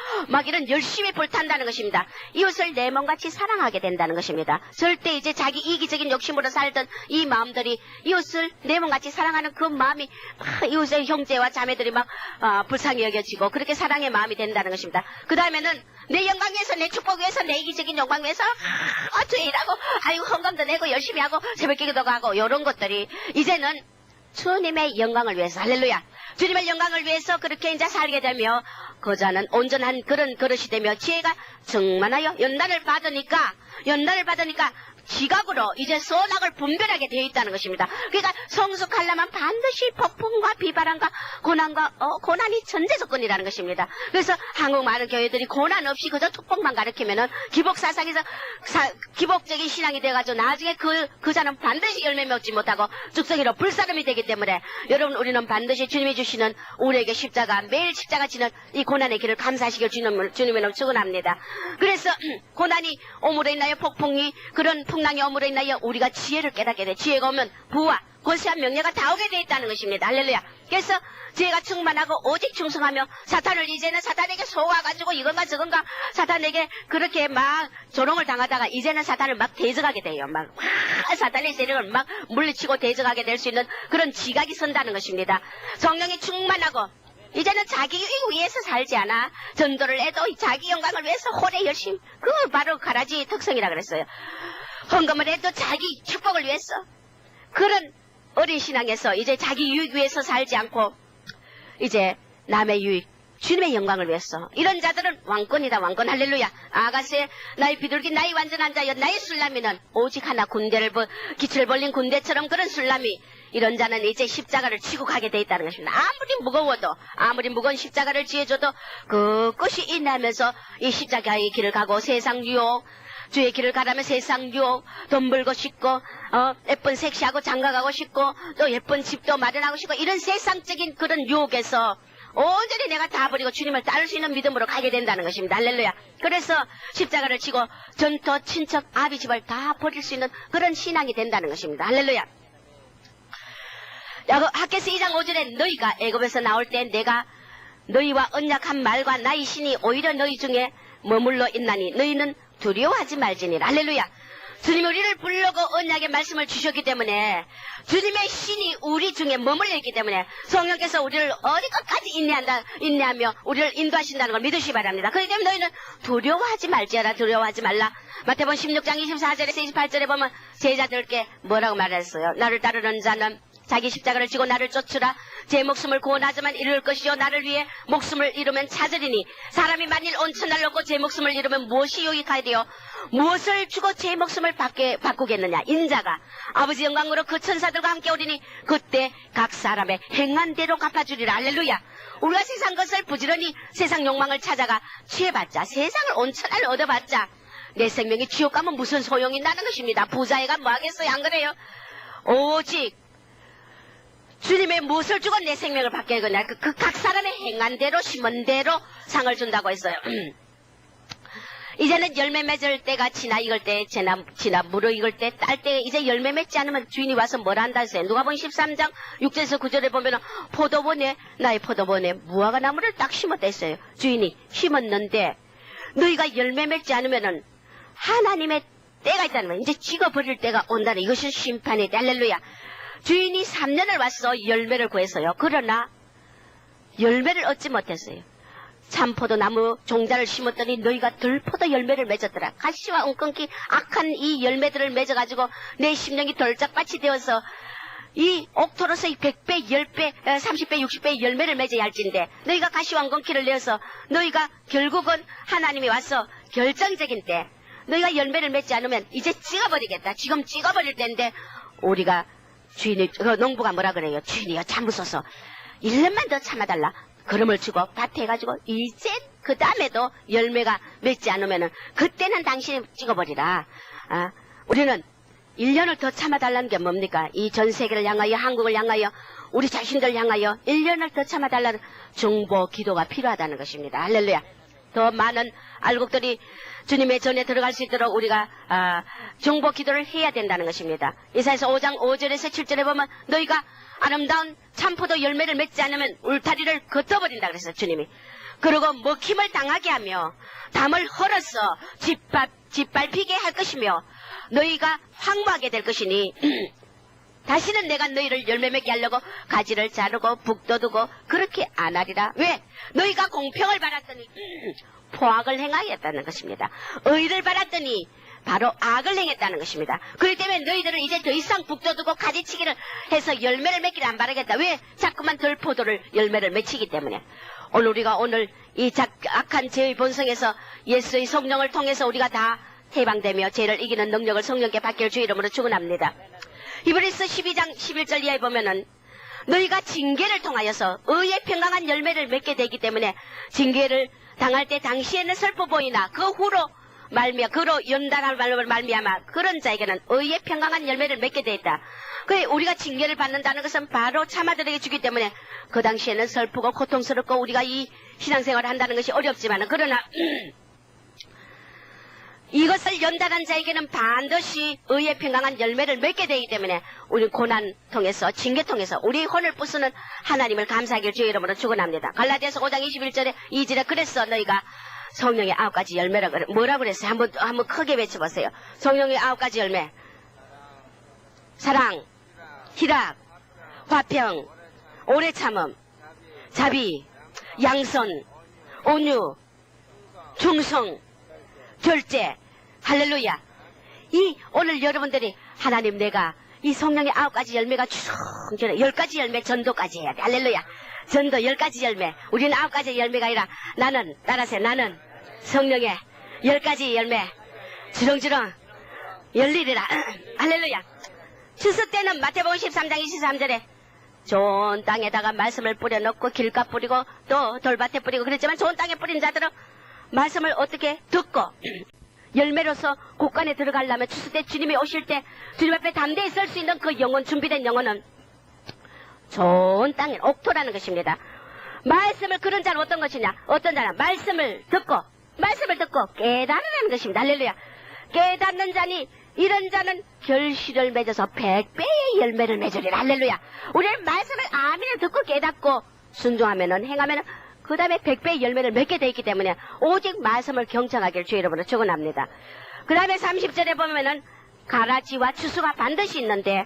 이런 열심히 불탄다는 것입니다. 이웃을 내 몸같이 사랑하게 된다는 것입니다. 절대 이제 자기 이기적인 욕심으로 살던 이 마음들이 이웃을 내 몸같이 사랑하는 그 마음이 이웃의 형제와 자매들이 불쌍히 여겨지고 그렇게 사랑의 마음이 된다는 것입니다. 그 다음에는 내 영광 위해서 내 축복 위해서 내 이기적인 영광 위해서 죄일하고 헌금도 내고 열심히 하고 새벽기도도 가고 이런 것들이 이제는 주님의 영광을 위해서 할렐루야 주님의 영광을 위해서 그렇게 이제 살게 되며 그자는 온전한 그런 그릇이 되며 지혜가 충만하여 연단을 받으니까 지각으로 이제 선악을 분별하게 되어 있다는 것입니다. 그러니까 성숙하려면 반드시 폭풍과 비바람과 고난이 전제 조건이라는 것입니다. 그래서 한국 많은 교회들이 고난 없이 그저 축복만 가르치면은 기복사상에서 기복적인 신앙이 돼가지고 나중에 그 자는 반드시 열매 맺지 못하고 죽성이로 불사름이 되기 때문에 여러분 우리는 반드시 주님이 주시는 우리에게 매일 십자가 지는 이 고난의 길을 감사하시길 주님을 축원합니다. 그래서 고난이 오므로 인하여 폭풍이 그런 풍랑이 오므로 인하여 우리가 지혜를 깨닫게 돼. 지혜가 오면 부와 권세한 명예가 다 오게 돼 있다는 것입니다. 할렐루야. 그래서 지혜가 충만하고 오직 충성하며 사탄을 이제는 사탄에게 속아가지고 이건가 저건가 사탄에게 그렇게 막 조롱을 당하다가 이제는 사탄을 막 대적하게 돼요. 막 사탄의 세력을 막 물리치고 대적하게 될 수 있는 그런 지각이 선다는 것입니다. 성령이 충만하고 이제는 자기 유익 위해서 살지 않아. 전도를 해도 자기 영광을 위해서 홀에 열심. 그걸 바로 가라지 특성이라 그랬어요. 헌금을 해도 자기 축복을 위해서. 그런 어린 신앙에서 이제 자기 유익 위해서 살지 않고 이제 남의 유익, 주님의 영광을 위해서. 이런 자들은 왕권이다. 왕권. 할렐루야. 아가새 나의 비둘기 나의 완전한 자여 나의 술람이는 오직 하나 군대를 기치를 벌린 군대처럼 그런 술람이 이런 자는 이제 십자가를 지고 가게 돼 있다는 것입니다. 아무리 무거워도 아무리 무거운 십자가를 지어줘도 그것이 인하면서 이 십자가의 길을 가고 세상 유혹 주의 길을 가라면 세상 유혹 돈 벌고 싶고 예쁜 섹시하고 장가가고 싶고 또 예쁜 집도 마련하고 싶고 이런 세상적인 그런 유혹에서 온전히 내가 다 버리고 주님을 따를 수 있는 믿음으로 가게 된다는 것입니다. 할렐루야. 그래서 십자가를 지고 전토 친척 아비 집을 다 버릴 수 있는 그런 신앙이 된다는 것입니다. 할렐루야. 학개서 2장 5절에 너희가 애굽에서 나올 때 내가 너희와 언약한 말과 나의 신이 오히려 너희 중에 머물러 있나니 너희는 두려워하지 말지니라. 할렐루야. 주님이 우리를 부르고 언약의 말씀을 주셨기 때문에 주님의 신이 우리 중에 머물러 있기 때문에 성령께서 우리를 어디 끝까지 인내하며 우리를 인도하신다는 걸 믿으시기 바랍니다. 그렇기 때문에 너희는 두려워하지 말지어라. 두려워하지 말라. 마태복음 16장 24절에서 28절에 보면 제자들께 뭐라고 말했어요? 나를 따르는 자는 자기 십자가를 지고 나를 쫓으라. 제 목숨을 구원하자만 이룰 것이요 나를 위해 목숨을 잃으면 찾으리니 사람이 만일 온 천하를 얻고 제 목숨을 잃으면 무엇이 유익하리요? 무엇을 주고 제 목숨을 바꾸겠느냐? 인자가 아버지 영광으로 그 천사들과 함께 오리니 그때 각 사람의 행한 대로 갚아주리라. 할렐루야. 우리가 세상 것을 부지런히 세상 욕망을 찾아가 취해봤자 세상을 온 천하를 얻어봤자 내 생명이 지옥 가면 무슨 소용이 나는 것입니다. 부자애가 뭐 하겠어요? 안 그래요? 오직 주님의 무엇을 주고 내 생명을 받게 하거나 그 각 사람의 행한 대로 심은 대로 상을 준다고 했어요. 이제는 열매 맺을 때가 지나 익을 때 지나 무르 익을 때 딸 때 이제 열매 맺지 않으면 주인이 와서 뭐라 한다 했어요. 누가복음 13장 6절에서 9절에 보면 포도원에 나의 포도원에 무화과 나무를 딱 심었다 했어요. 주인이 심었는데 너희가 열매 맺지 않으면은 하나님의 때가 있다는 거예요. 이제 찍어버릴 때가 온다는 이것은 심판의 때. 할렐루야. 주인이 3년을 와서 열매를 구했어요. 그러나 열매를 얻지 못했어요. 참포도나무 종자를 심었더니 너희가 들포도 열매를 맺었더라. 가시와 웅끈기 악한 이 열매들을 맺어가지고 내 심령이 돌짝밭이 되어서 이 옥토로서 100배, 10배, 30배, 60배의 열매를 맺어야 할진데 너희가 가시와 웅끈기를 내어서 너희가 결국은 하나님이 와서 결정적인 때 너희가 열매를 맺지 않으면 이제 찍어버리겠다. 지금 찍어버릴 때인데 우리가 주인이 농부가 뭐라 그래요? 주인이요 참으소서 1년만 더 참아달라. 그름을 주고 밭에 해가지고 이제 그 다음에도 열매가 맺지 않으면은 그때는 당신이 찍어버리라. 우리는 1년을 더 참아달라는 게 뭡니까? 이 전 세계를 향하여 한국을 향하여 우리 자신들 향하여 1년을 더 참아달라는 중보 기도가 필요하다는 것입니다. 할렐루야. 더 많은 알곡들이 주님의 전에 들어갈 수 있도록 우리가 중보 기도를 해야 된다는 것입니다. 이사야서 5장 5절에서 7절에 보면 너희가 아름다운 참포도 열매를 맺지 않으면 울타리를 걷어버린다 그랬어요. 주님이. 그리고 먹힘을 당하게 하며 담을 헐어서 짓밟히게 할 것이며 너희가 황무하게 될 것이니 다시는 내가 너희를 열매 맺게 하려고 가지를 자르고 북돋우고 그렇게 안 하리라. 왜? 너희가 공평을 받았더니 포악을 행하였다는 것입니다. 의를 받았더니 바로 악을 행했다는 것입니다. 그렇기 때문에 너희들은 이제 더 이상 북돋우고 가지치기를 해서 열매를 맺기를 안 바라겠다. 왜? 자꾸만 들포도를 열매를 맺히기 때문에. 우리가 이 악한 죄의 본성에서 예수의 성령을 통해서 우리가 다 해방되며 죄를 이기는 능력을 성령께 받길 주 이름으로 축원합니다. 히브리서 12장 11절 이하에 보면은 너희가 징계를 통하여서 의의 평강한 열매를 맺게 되기 때문에 징계를 당할 때 당시에는 슬퍼 보이나 그 후로 그로 연단할 말로 말미암아 그런 자에게는 의의 평강한 열매를 맺게 돼 있다. 그래 우리가 징계를 받는다는 것은 바로 참아들에게 주기 때문에 그 당시에는 슬프고 고통스럽고 우리가 이 신앙생활을 한다는 것이 어렵지만 그러나 이것을 연단한 자에게는 반드시 의에 평강한 열매를 맺게 되기 때문에 우리 고난 통해서 징계 통해서 우리 혼을 부수는 하나님을 감사하길 주의 이름으로 축원합니다. 갈라디아서 5장 21절에 2절에 그래서 너희가 성령의 9가지 열매라고 그래. 뭐라고 그랬어요? 한번 크게 외쳐보세요. 성령의 9가지 열매. 사랑, 희락, 화평, 오래 참음, 자비, 양선, 온유, 충성, 절제. 할렐루야. 오늘 여러분들이 하나님 내가 이 성령의 9가지 열매가 주렁주렁 10가지 열매 전도까지 해야 돼. 할렐루야. 전도 10가지 열매. 우리는 9가지 열매가 아니라 따라서 나는 성령의 10가지 열매 주렁주렁 열리리라. 할렐루야. 추수 때는 마태복음 13장 23절에 좋은 땅에다가 말씀을 뿌려놓고 길가 뿌리고 또 돌밭에 뿌리고 그랬지만 좋은 땅에 뿌린 자들은 말씀을 어떻게 듣고 열매로서 곳간에 들어가려면 추수 때 주님이 오실 때 주님 앞에 담대히 설 수 있는 그 영혼, 준비된 영혼은 좋은 땅에 옥토라는 것입니다. 말씀을 그런 자는 어떤 것이냐? 어떤 자는 말씀을 듣고 깨달으라는 것입니다. 할렐루야. 깨닫는 자니 이런 자는 결실을 맺어서 100배의 열매를 맺으리라. 할렐루야. 우리는 말씀을 아멘을 듣고 깨닫고 순종하면은 행하면은 그 다음에 100배의 열매를 맺게 돼 있기 때문에 오직 말씀을 경청하길 주의 이름으로 축원합니다. 그 다음에 30절에 보면은 가라지와 추수가 반드시 있는데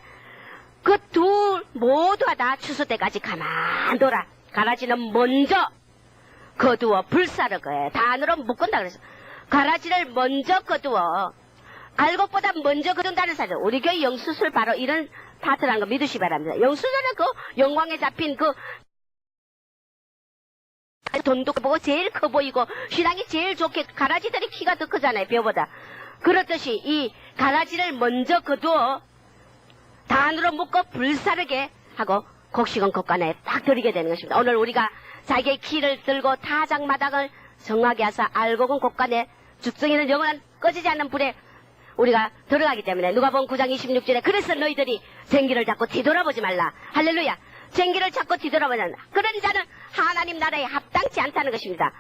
그 둘 모두가 다 추수 때까지 가만둬라. 가라지는 먼저 거두어 불사르게 단으로 묶은다 그래서 가라지를 먼저 거두어 알곡보다 먼저 거둔다는 사실. 우리 교회 영수술 바로 이런 파트라는 거 믿으시 기 바랍니다. 영수술은 그 영광에 잡힌 그 돈도 보고 제일 커 보이고 신앙이 제일 좋게 가라지들이 키가 더 크잖아요. 벼보다. 그렇듯이 이 가라지를 먼저 거두어 단으로 묶어 불사르게 하고 곡식은 곡간에 딱 들이게 되는 것입니다. 오늘 우리가 자기의 키를 들고 타작마당을 정하게 하사 알곡은 곡간에 죽성이는 영원한 꺼지지 않는 불에 우리가 들어가기 때문에 누가복음 9장 26절에 그래서 너희들이 생기를 잡고 뒤돌아보지 말라. 할렐루야. 생기를 찾고 뒤돌아보지 말라. 그런 자는 하나님 나라에 합당치 않다는 것입니다.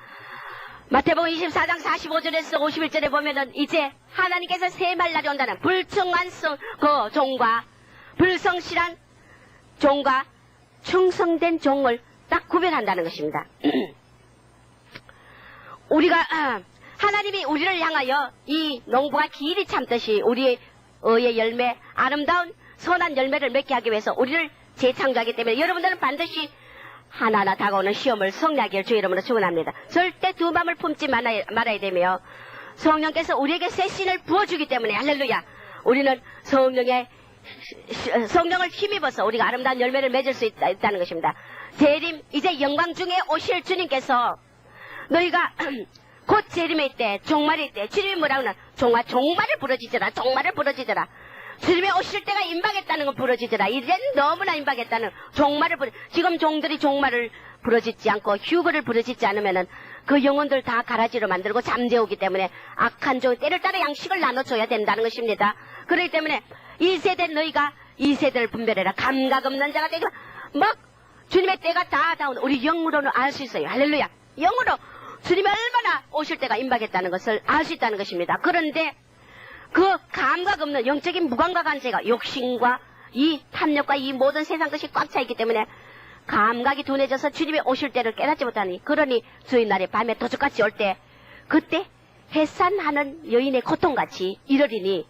마태복음 24장 45절에서 51절에 보면은 이제 하나님께서 세말 날이 온다는 불충한 그 종과 불성실한 종과 충성된 종을 딱 구별한다는 것입니다. 우리가 하나님이 우리를 향하여 이 농부가 길이 참듯이 우리의 의의 열매, 아름다운 선한 열매를 맺게 하기 위해서 우리를 재창조하기 때문에 여러분들은 반드시 하나하나 다가오는 시험을 성리하기를 주의 이름으로 축원합니다. 절대 두 마음을 품지 말아야 되며 성령께서 우리에게 새 신을 부어주기 때문에 할렐루야. 우리는 성령을 힘입어서 우리가 아름다운 열매를 맺을 수 있다는 것입니다. 재림 이제 영광 중에 오실 주님께서 너희가 곧 재림의 때 종말의 때 주님이 뭐라고 하나 종말을 부러지더라. 종말을 부러지더라. 주님이 오실 때가 임박했다는 건 부러지더라. 이젠 너무나 임박했다는 종말을 지금 종들이 종말을 부러지지 않고 휴거를 부러지지 않으면은 그 영혼들 다 가라지로 만들고 잠재우기 때문에 악한 종 때를 따라 양식을 나눠줘야 된다는 것입니다. 그렇기 때문에 이 세대 너희가 이 세대를 분별해라. 감각 없는 자가 되지 막 주님의 때가 다 다온 우리 영으로는 알 수 있어요. 할렐루야. 영으로 주님이 얼마나 오실 때가 임박했다는 것을 알 수 있다는 것입니다. 그런데 그 감각 없는 영적인 무감각한 죄가 욕심과 이 탐욕과 이 모든 세상 것이 꽉 차 있기 때문에 감각이 둔해져서 주님이 오실 때를 깨닫지 못하니 그러니 주의 날에 밤에 도적같이 올 때 그때 해산하는 여인의 고통같이 이러리니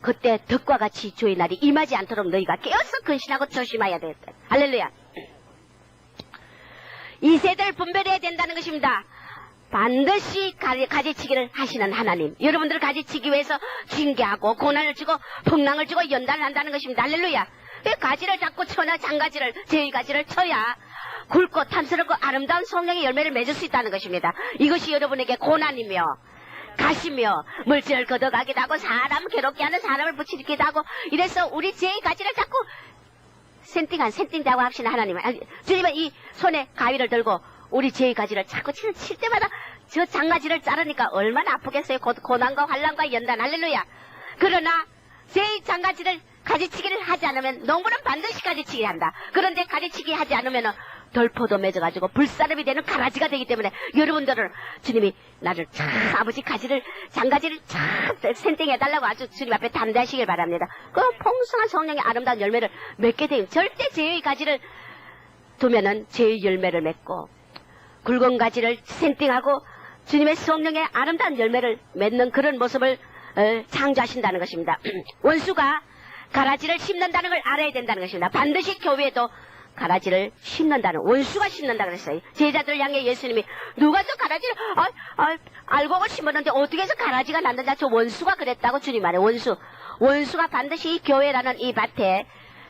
그때 덕과 같이 주의 날이 임하지 않도록 너희가 깨어서 근신하고 조심해야 되겠다. 할렐루야. 이 세대를 분별해야 된다는 것입니다. 반드시 가지치기를 하시는 하나님. 여러분들을 가지치기 위해서 징계하고 고난을 주고 풍랑을 주고 연단을 한다는 것입니다. 할렐루야. 가지를 잡고 쳐나 장가지를 제의가지를 쳐야 굵고 탐스럽고 아름다운 성령의 열매를 맺을 수 있다는 것입니다. 이것이 여러분에게 고난이며 가시며 물질을 걷어가기도 하고 사람 괴롭게 하는 사람을 부추기도 하고 이래서 우리 제의가지를 자꾸 센팅자고 합시다. 하나님. 주님은 이 손에 가위를 들고 우리 제의 가지를 자꾸 칠 때마다 저 장가지를 자르니까 얼마나 아프겠어요. 고난과 환난과 연단. 할렐루야. 그러나 제의 장가지를 가지치기를 하지 않으면 농부는 반드시 가지치기 한다. 그런데 가지치기 하지 않으면 덜포도 맺어가지고 불사름이 되는 가라지가 되기 때문에 여러분들은 주님이 나를 참 아버지 가지를 장가지를 참 센팅해달라고 아주 주님 앞에 담대하시길 바랍니다. 그 풍성한 성령의 아름다운 열매를 맺게 되면 절대 죄의 가지를 두면은 죄의 열매를 맺고 굵은 가지를 센팅하고 주님의 성령의 아름다운 열매를 맺는 그런 모습을 창조하신다는 것입니다. 원수가 가라지를 심는다는 걸 알아야 된다는 것입니다. 반드시 교회에도 가라지를 심는다는, 원수가 심는다 그랬어요. 제자들 향해 예수님이 누가 저 가라지를 알곡을 심었는데 어떻게 해서 가라지가 났느냐, 저 원수가 그랬다고 주님 말해. 원수가 반드시 이 교회라는 이 밭에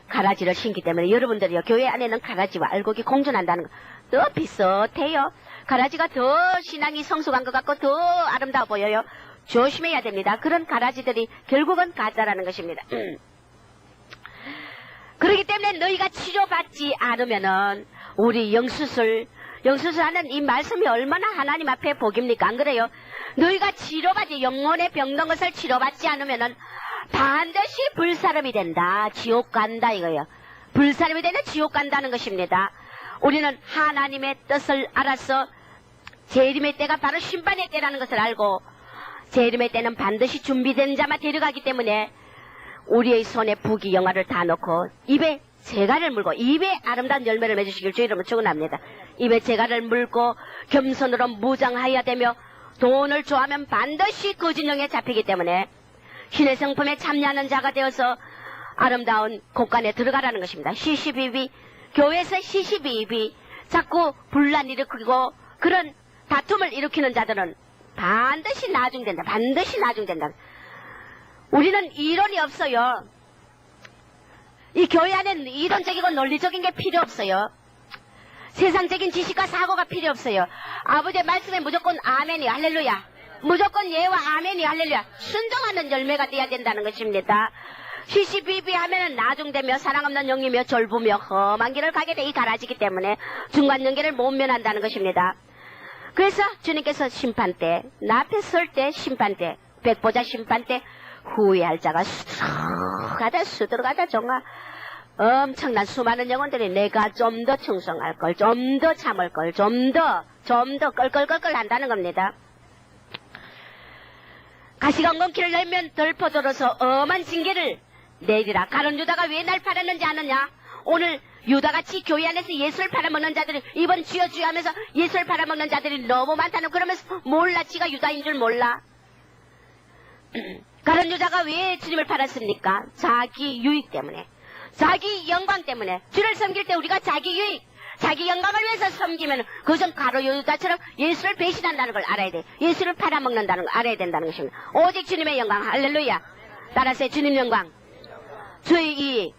가라지를 심기 때문에 여러분들이요, 교회 안에는 가라지와 알곡이 공존한다는 거 더 비슷해요. 가라지가 더 신앙이 성숙한 것 같고 더 아름다워 보여요. 조심해야 됩니다. 그런 가라지들이 결국은 가짜라는 것입니다. 그렇기 때문에 너희가 치료받지 않으면은 우리 영수술하는 이 말씀이 얼마나 하나님 앞에 복입니까? 안 그래요? 너희가 치료받지, 영혼의 병든 것을 치료받지 않으면은 반드시 불사름이 된다. 지옥 간다 이거예요. 불사름이 되는 지옥 간다는 것입니다. 우리는 하나님의 뜻을 알아서 재림의 때가 바로 심판의 때라는 것을 알고 재림의 때는 반드시 준비된 자만 데려가기 때문에 우리의 손에 부귀영화를 다 놓고 입에 재갈을 물고 입에 아름다운 열매를 맺으시길 주 이름으로 축원합니다. 입에 재갈을 물고 겸손으로 무장하여야 되며 돈을 좋아하면 반드시 거짓령에 잡히기 때문에 신의 성품에 참여하는 자가 되어서 아름다운 곳간에 들어가라는 것입니다. 시시비비, 교회에서 시시비비 자꾸 분란 일으키고 그런 다툼을 일으키는 자들은 반드시 나중된다. 반드시 나중된다. 우리는 이론이 없어요. 이 교회 안에는 이론적이고 논리적인 게 필요 없어요. 세상적인 지식과 사고가 필요 없어요. 아버지의 말씀에 무조건 아멘이 할렐루야. 무조건 예와 아멘이 할렐루야. 순종하는 열매가 돼야 된다는 것입니다. 시시비비 하면은 나중되며 사랑 없는 영이며 졸부며 험한 길을 가게 돼 이 가라지기 때문에 중간 연계를 못 면한다는 것입니다. 그래서 주님께서 심판 때, 나 앞에 설 때 심판 때, 백보자 심판 때 후회할 자가 수두룩하다 정말 엄청난 수많은 영혼들이 내가 좀 더 충성할 걸, 좀 더 참을 걸, 좀 더 껄껄껄껄 한다는 겁니다. 가시광건키를 열면 덜퍼들어서 엄한 징계를 내리라. 가룟 유다가 왜 날 팔았는지 아느냐? 오늘 유다같이 교회 안에서 예수를 팔아먹는 자들이 이번 주여 주여 하면서 예수를 팔아먹는 자들이 너무 많다는, 그러면서 몰라, 지가 유다인 줄 몰라. 가룟 유다가 왜 주님을 팔았습니까? 자기 유익 때문에, 자기 영광 때문에. 주를 섬길 때 우리가 자기 유익, 자기 영광을 위해서 섬기면 그것은 가룟 유다처럼 예수를 배신한다는 걸 알아야 돼. 예수를 팔아먹는다는 걸 알아야 된다는 것입니다. 오직 주님의 영광, 할렐루야. 따라서 주님 영광, 주의 이익,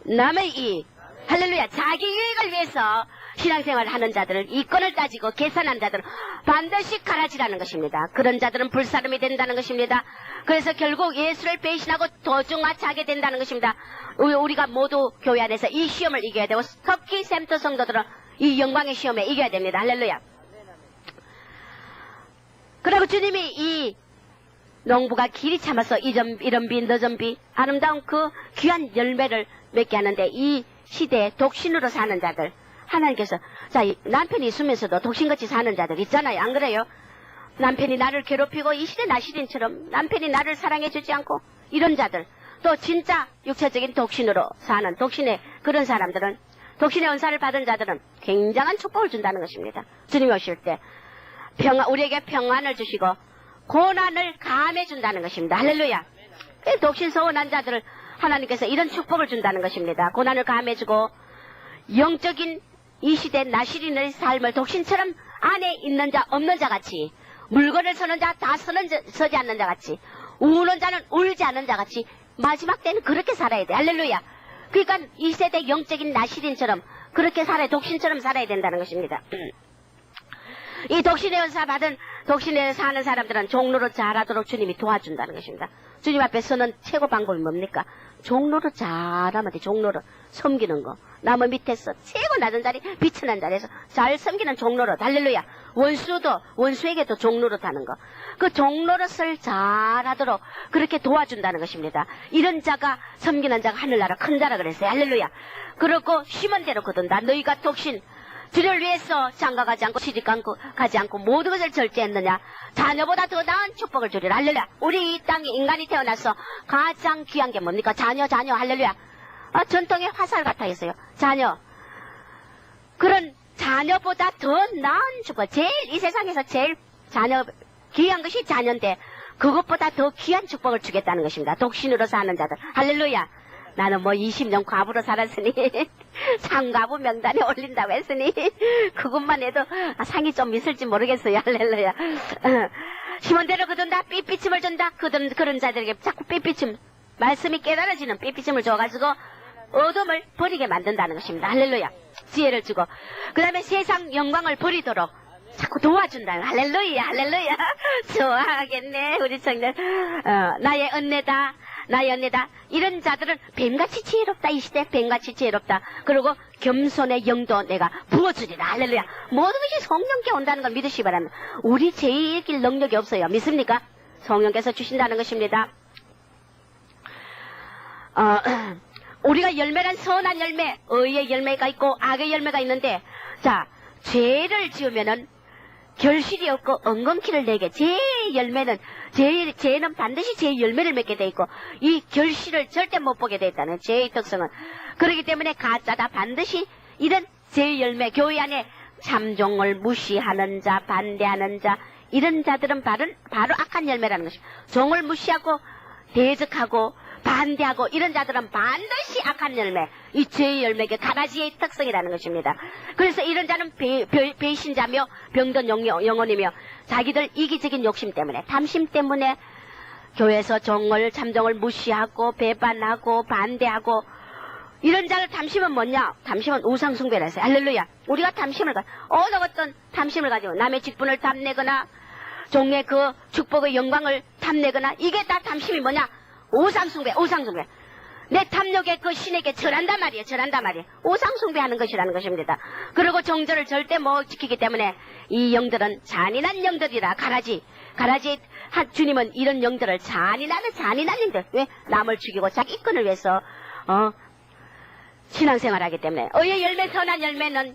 남의 이익, 할렐루야. 자기 유익을 위해서 신앙생활을 하는 자들을, 이권을 따지고 계산한 자들은 반드시 가라지라는 것입니다. 그런 자들은 불사름이 된다는 것입니다. 그래서 결국 예수를 배신하고 도중마차하게 된다는 것입니다. 우리가 모두 교회 안에서 이 시험을 이겨야 되고, 특히 샘터 성도들은 이 영광의 시험에 이겨야 됩니다. 할렐루야. 그리고 주님이 이 농부가 길이 참아서 이런 비 너전 비 아름다운 그 귀한 열매를 맺게 하는데, 이 시대에 독신으로 사는 자들, 하나님께서, 자, 남편이 있으면서도 독신같이 사는 자들 있잖아요. 안 그래요? 남편이 나를 괴롭히고 이 시대 나시린처럼 남편이 나를 사랑해주지 않고 이런 자들, 또 진짜 육체적인 독신으로 사는 독신의 그런 사람들은, 독신의 은사를 받은 자들은 굉장한 축복을 준다는 것입니다. 주님이 오실 때 우리에게 평안을 주시고 고난을 감해준다는 것입니다. 할렐루야. 독신 소원한 자들을 하나님께서 이런 축복을 준다는 것입니다. 고난을 감해주고 영적인 이 시대 나시린의 삶을 독신처럼 안에 있는 자 없는 자 같이, 물건을 서는 자 다 서지 않는 자 같이, 우는 자는 울지 않는 자 같이 마지막 때는 그렇게 살아야 돼. 할렐루야. 그러니까 이 세대 영적인 나시린처럼 그렇게 살아야, 독신처럼 살아야 된다는 것입니다. 이 독신의 은사 받은, 독신에 사는 사람들은 종로로 잘하도록 주님이 도와준다는 것입니다. 주님 앞에 서는 최고 방법이 뭡니까? 종로로 잘하면 돼. 종로로 섬기는 거. 나무 밑에서 최고 낮은 자리, 비천한 자리에서 잘 섬기는 종로로. 할렐루야. 원수에게도 종로로 타는 거. 그 종로릇을 잘하도록 그렇게 도와준다는 것입니다. 이런 자가, 섬기는 자가 하늘나라 큰 자라 그랬어요. 할렐루야. 그렇고 심은 대로 거둔다. 너희가 독신, 주를 위해서 장가가지 않고 시집가지 않고 모든 것을 절제했느냐? 자녀보다 더 나은 축복을 주리라. 할렐루야. 우리 이 땅에 인간이 태어나서 가장 귀한 게 뭡니까? 자녀, 할렐루야. 전통의 화살 같아 있어요. 자녀. 그런 자녀보다 더 나은 축복. 이 세상에서 제일 귀한 것이 자녀인데, 그것보다 더 귀한 축복을 주겠다는 것입니다. 독신으로 사는 자들. 할렐루야. 나는 뭐 20년 과부로 살았으니 상가부 명단에 올린다고 했으니 그것만 해도 상이 좀 있을지 모르겠어요. 할렐루야. 심은대로 거둔다. 삐삐침을 준다. 그런 자들에게 자꾸 삐삐침, 말씀이 깨달아지는 삐삐침을 줘가지고 어둠을 버리게 만든다는 것입니다. 할렐루야. 지혜를 주고, 그 다음에 세상 영광을 버리도록 자꾸 도와준다. 할렐루야. 좋아하겠네 우리 청년. 나의 은혜다. 이런 자들은 뱀같이 지혜롭다. 이 시대 뱀같이 지혜롭다. 그리고 겸손의 영도 내가 부어주리라. 할렐루야. 모든 것이 성령께 온다는 걸 믿으시기 바랍니다. 우리 제일 능력이 없어요. 믿습니까? 성령께서 주신다는 것입니다. 우리가 열매란 선한 열매, 의의 열매가 있고 악의 열매가 있는데, 자, 죄를 지으면은 결실이 없고 엉겅퀴를 내게, 죄는 반드시 죄의 열매를 맺게 돼 있고, 이 결실을 절대 못 보게 돼 있다는 죄의 특성은. 그렇기 때문에 가짜다. 반드시 이런 죄의 열매, 교회 안에 참종을 무시하는 자, 반대하는 자, 이런 자들은 바로 악한 열매라는 것입니다. 종을 무시하고 대적하고 반대하고 이런 자들은 반드시 악한 열매, 이 죄의 열매가 가라지의 특성이라는 것입니다. 그래서 이런 자는 배신자며 병든 영혼이며 자기들 이기적인 욕심 때문에, 탐심 때문에 교회에서 참종을 무시하고 배반하고 반대하고, 이런 자를 탐심은 뭐냐? 탐심은 우상숭배라 했어요. 할렐루야. 우리가 탐심을 어떤 탐심을 가지고 남의 직분을 탐내거나 종의 그 축복의 영광을 탐내거나, 이게 다 탐심이 뭐냐? 우상숭배. 내 탐욕에 그 신에게 절한단 말이에요. 우상숭배하는 것이라는 것입니다. 그리고 정절을 절대 못 지키기 때문에 이 영들은 잔인한 영들이라. 가라지 주님은 이런 영들을 잔인한 영들, 왜? 남을 죽이고 자기 이권을 위해서 신앙생활하기 때문에. 의의 열매, 선한 열매는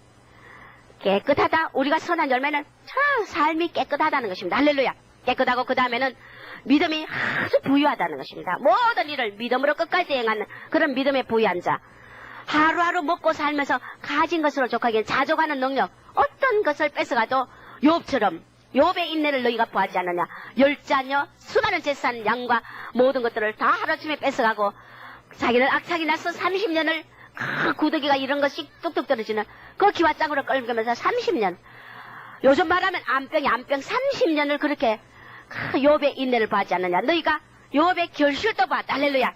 깨끗하다. 우리가 선한 열매는 참 삶이 깨끗하다는 것입니다. 할렐루야. 깨끗하고 그 다음에는 믿음이 아주 부유하다는 것입니다. 모든 일을 믿음으로 끝까지 행하는 그런 믿음에 부유한 자. 하루하루 먹고 살면서 가진 것으로 족하기엔 자족하는 능력. 어떤 것을 뺏어가도 욥처럼, 욥의 인내를 너희가 보았지 않느냐. 10자녀 수많은 재산 양과 모든 것들을 다 하루아침에 뺏어가고 자기는 악착이 나서 30년을 구더기가 이런 것이 뚝뚝 떨어지는 그 기와장으로 끌면서 30년, 요즘 말하면 암병 30년을 그렇게 욥의 인내를 보지 않느냐. 너희가 욥의 결실도 봤다. 할렐루야.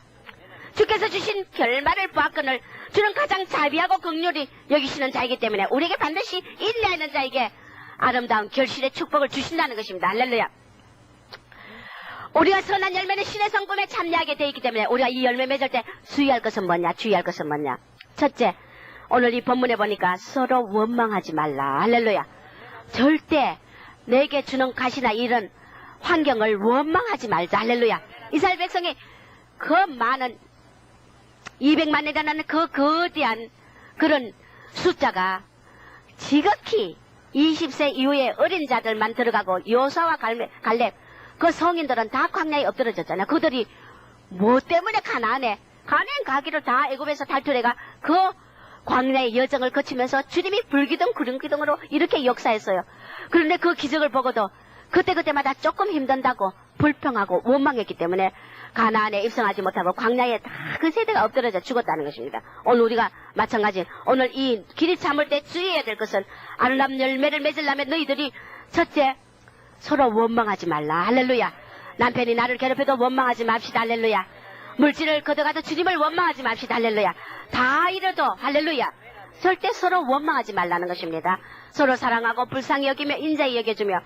주께서 주신 결말을 보았거늘 주는 가장 자비하고 긍휼히 여기시는 자이기 때문에 우리에게 반드시 인내하는 자에게 아름다운 결실의 축복을 주신다는 것입니다. 할렐루야. 우리가 선한 열매는 신의 성품에 참여하게 되어 있기 때문에 우리가 이 열매 맺을 때 주의할 것은 뭐냐? 첫째, 오늘 이 본문에 보니까 서로 원망하지 말라. 할렐루야. 절대 내게 주는 가시나 이런 환경을 원망하지 말자. 할렐루야. 이스라엘 백성이 그 많은 200만이라는 그 거대한 그런 숫자가 지극히 20세 이후에 어린 자들만 들어가고 요사와 갈렙 그 성인들은 다 광야에 엎드러졌잖아요. 그들이 뭐 때문에 가나안에 가기를 다 애굽에서 탈출해가 그 광야의 여정을 거치면서 주님이 불기둥 구름기둥으로 이렇게 역사했어요. 그런데 그 기적을 보고도 그때마다 조금 힘든다고 불평하고 원망했기 때문에 가나안에 입성하지 못하고 광야에 다 그 세대가 엎드러져 죽었다는 것입니다. 오늘 우리가 마찬가지, 오늘 이 길이 참을 때 주의해야 될 것은 아름다운 열매를 맺으려면 너희들이 첫째, 서로 원망하지 말라. 할렐루야. 남편이 나를 괴롭혀도 원망하지 맙시다. 할렐루야. 물질을 걷어가도 주님을 원망하지 맙시다. 할렐루야. 다 이뤄도 할렐루야. 절대 서로 원망하지 말라는 것입니다. 서로 사랑하고 불쌍히 여기며 인자히 여겨주며.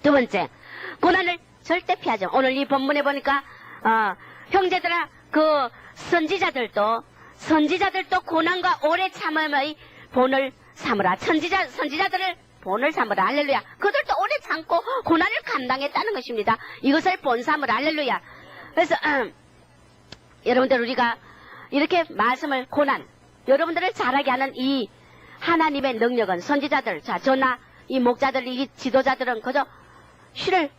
두 번째, 고난을 절대 피하죠. 오늘 이 본문에 보니까 형제들아, 그 선지자들도 고난과 오래 참음의 본을 삼으라. 선지자들을 본을 삼으라. 할렐루야. 그들도 오래 참고 고난을 감당했다는 것입니다. 이것을 본 삼으라. 할렐루야. 그래서 여러분들, 우리가 이렇게 말씀을, 고난, 여러분들을 잘하게 하는 이 하나님의 능력은 선지자들, 자, 저나 이 목자들, 이 지도자들은 그저 씨를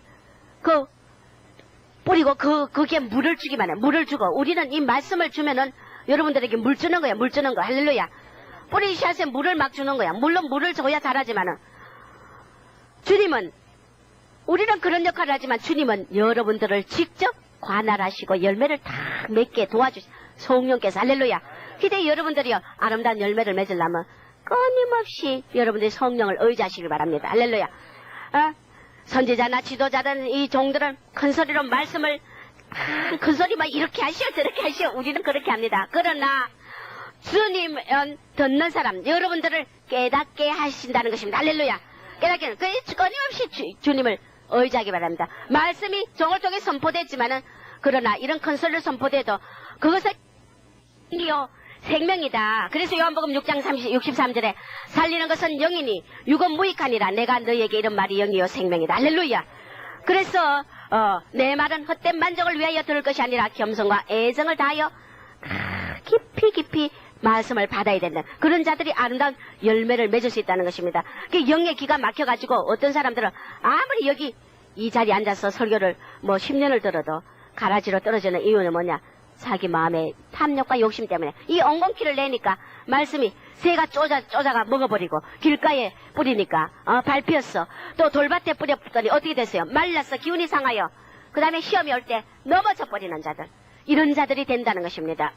뿌리고 그게 물을 주기만 해. 물을 주고 우리는 이 말씀을 주면은 여러분들에게 물 주는 거야. 물 주는 거. 할렐루야. 뿌리 씨앗에 물을 막 주는 거야. 물론 물을 줘야 자라지만은 주님은 우리는 그런 역할을 하지만 주님은 여러분들을 직접 관할하시고 열매를 다 맺게 도와주시 성령께서 할렐루야. 기대 여러분들이요 아름다운 열매를 맺으려면 끊임없이 여러분들이 성령을 의지하시길 바랍니다. 할렐루야. 선지자나 지도자든 이 종들은 큰 소리로 말씀을 큰 소리만 이렇게 하시오 저렇게 하시오 우리는 그렇게 합니다. 그러나 주님은 듣는 사람 여러분들을 깨닫게 하신다는 것입니다. 할렐루야. 깨닫게 끊임없이 주님을 의지하기 바랍니다. 말씀이 종을 통해 선포됐지만은 그러나 이런 큰 소리를 선포돼도 그것은 생명이다. 그래서 요한복음 6장 63절에 살리는 것은 영이니 육은 무익하니라. 내가 너희에게 이런 말이 영이요 생명이다. 할렐루야. 그래서 내 말은 헛된 만족을 위하여 들을 것이 아니라 겸손과 애정을 다하여 깊이 말씀을 받아야 된다. 그런 자들이 아름다운 열매를 맺을 수 있다는 것입니다. 영의 기가 막혀가지고 어떤 사람들은 아무리 여기 이 자리에 앉아서 설교를 뭐 10년을 들어도 가라지로 떨어지는 이유는 뭐냐? 자기 마음의 탐욕과 욕심 때문에 이 엉겅퀴를 내니까 말씀이 새가 쪼자가 먹어버리고 길가에 뿌리니까 밟혔어. 또 돌밭에 뿌렸더니 어떻게 됐어요? 말랐어. 기운이 상하여 그 다음에 시험이 올 때 넘어져 버리는 자들 이런 자들이 된다는 것입니다.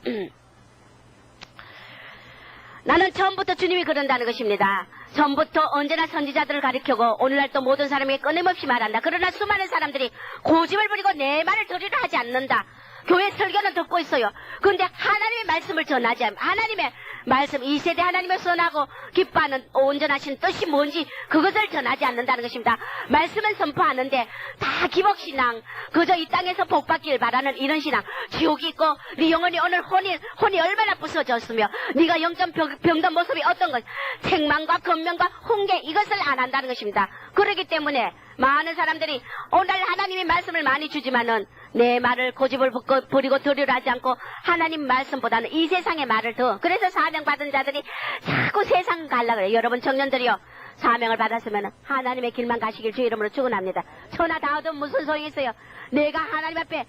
나는 처음부터 주님이 그런다는 것입니다. 처음부터 언제나 선지자들을 가리키고 오늘날 또 모든 사람에게 끊임없이 말한다. 그러나 수많은 사람들이 고집을 부리고 내 말을 들으려 하지 않는다. 교회 설교는 듣고 있어요. 그런데 하나님의 말씀을 전하지 않으면 하나님의 말씀 이 세대 하나님의 선하고 기뻐하는 온전하신 뜻이 뭔지 그것을 전하지 않는다는 것입니다. 말씀은 선포하는데 다 기복신앙 그저 이 땅에서 복받기를 바라는 이런 신앙 지옥이 있고 네 영혼이 오늘 혼이 얼마나 부서졌으며 네가 영적 병든 모습이 어떤 것 책망과 건명과 훈계 이것을 안 한다는 것입니다. 그렇기 때문에 많은 사람들이 오늘 하나님의 말씀을 많이 주지만은 내 말을 고집을 부리고 들으려 하지 않고 하나님 말씀보다는 이 세상의 말을 더 그래서 사명받은 자들이 자꾸 세상 가려고 그래요. 여러분 청년들이요 사명을 받았으면 하나님의 길만 가시길 주 이름으로 축원합니다. 천하 다 얻으면 무슨 소용이 있어요. 내가 하나님 앞에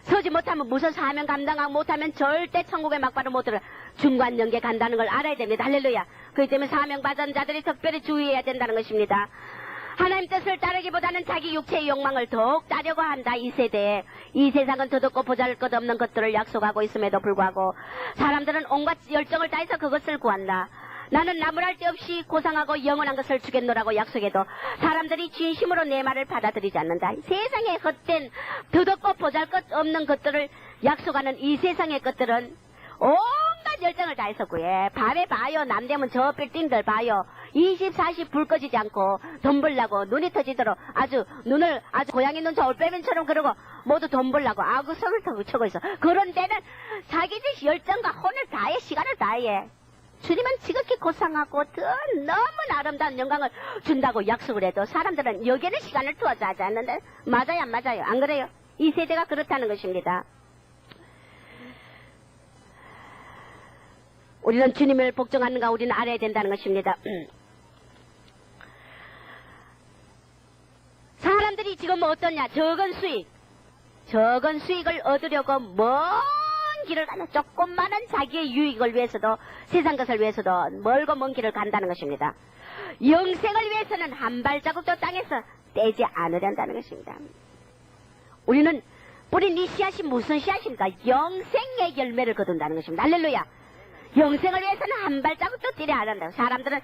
서지 못하면 무슨 사명 감당하고 못하면 절대 천국의 막바로 못 들어 중간연계 간다는 걸 알아야 됩니다. 할렐루야. 그렇기 때문에 사명받은 자들이 특별히 주의해야 된다는 것입니다. 하나님 뜻을 따르기보다는 자기 육체의 욕망을 더욱 따려고 한다. 이 세대에 이 세상은 더덥고 보잘것없는 것들을 약속하고 있음에도 불구하고 사람들은 온갖 열정을 다해서 그것을 구한다. 나는 나무랄 데 없이 고상하고 영원한 것을 주겠노라고 약속해도 사람들이 진심으로 내 말을 받아들이지 않는다. 세상에 헛된 더덥고 보잘것없는 것들을 약속하는 이 세상의 것들은 온갖 열정을 다해서 구해. 밤에 봐요. 남대문 저 빌딩들 봐요. 24시 불 꺼지지 않고 돈 벌려고 눈이 터지도록 눈을 고양이 눈 저울빼면처럼 그러고 모두 돈 벌려고 아구성을 쳐고 있어. 그런 데는 자기들 열정과 혼을 다해 시간을 다해. 주님은 지극히 고상하고 너무 아름다운 영광을 준다고 약속을 해도 사람들은 여기에는 시간을 투어서 하지 않는데 맞아요 안 맞아요? 안 그래요? 이 세대가 그렇다는 것입니다. 우리는 주님을 복종하는가 우리는 알아야 된다는 것입니다. 사람들이 지금 뭐 어떠냐? 적은 수익을 얻으려고 먼 길을 가는 조그마한 자기의 유익을 위해서도 세상 것을 위해서도 멀고 먼 길을 간다는 것입니다. 영생을 위해서는 한 발자국도 땅에서 떼지 않으려는 것입니다. 우리는 뿌린 이 씨앗이 무슨 씨앗입니까? 영생의 열매를 거둔다는 것입니다. 할렐루야. 영생을 위해서는 한 발자국도 뛰려 안 한다고. 사람들은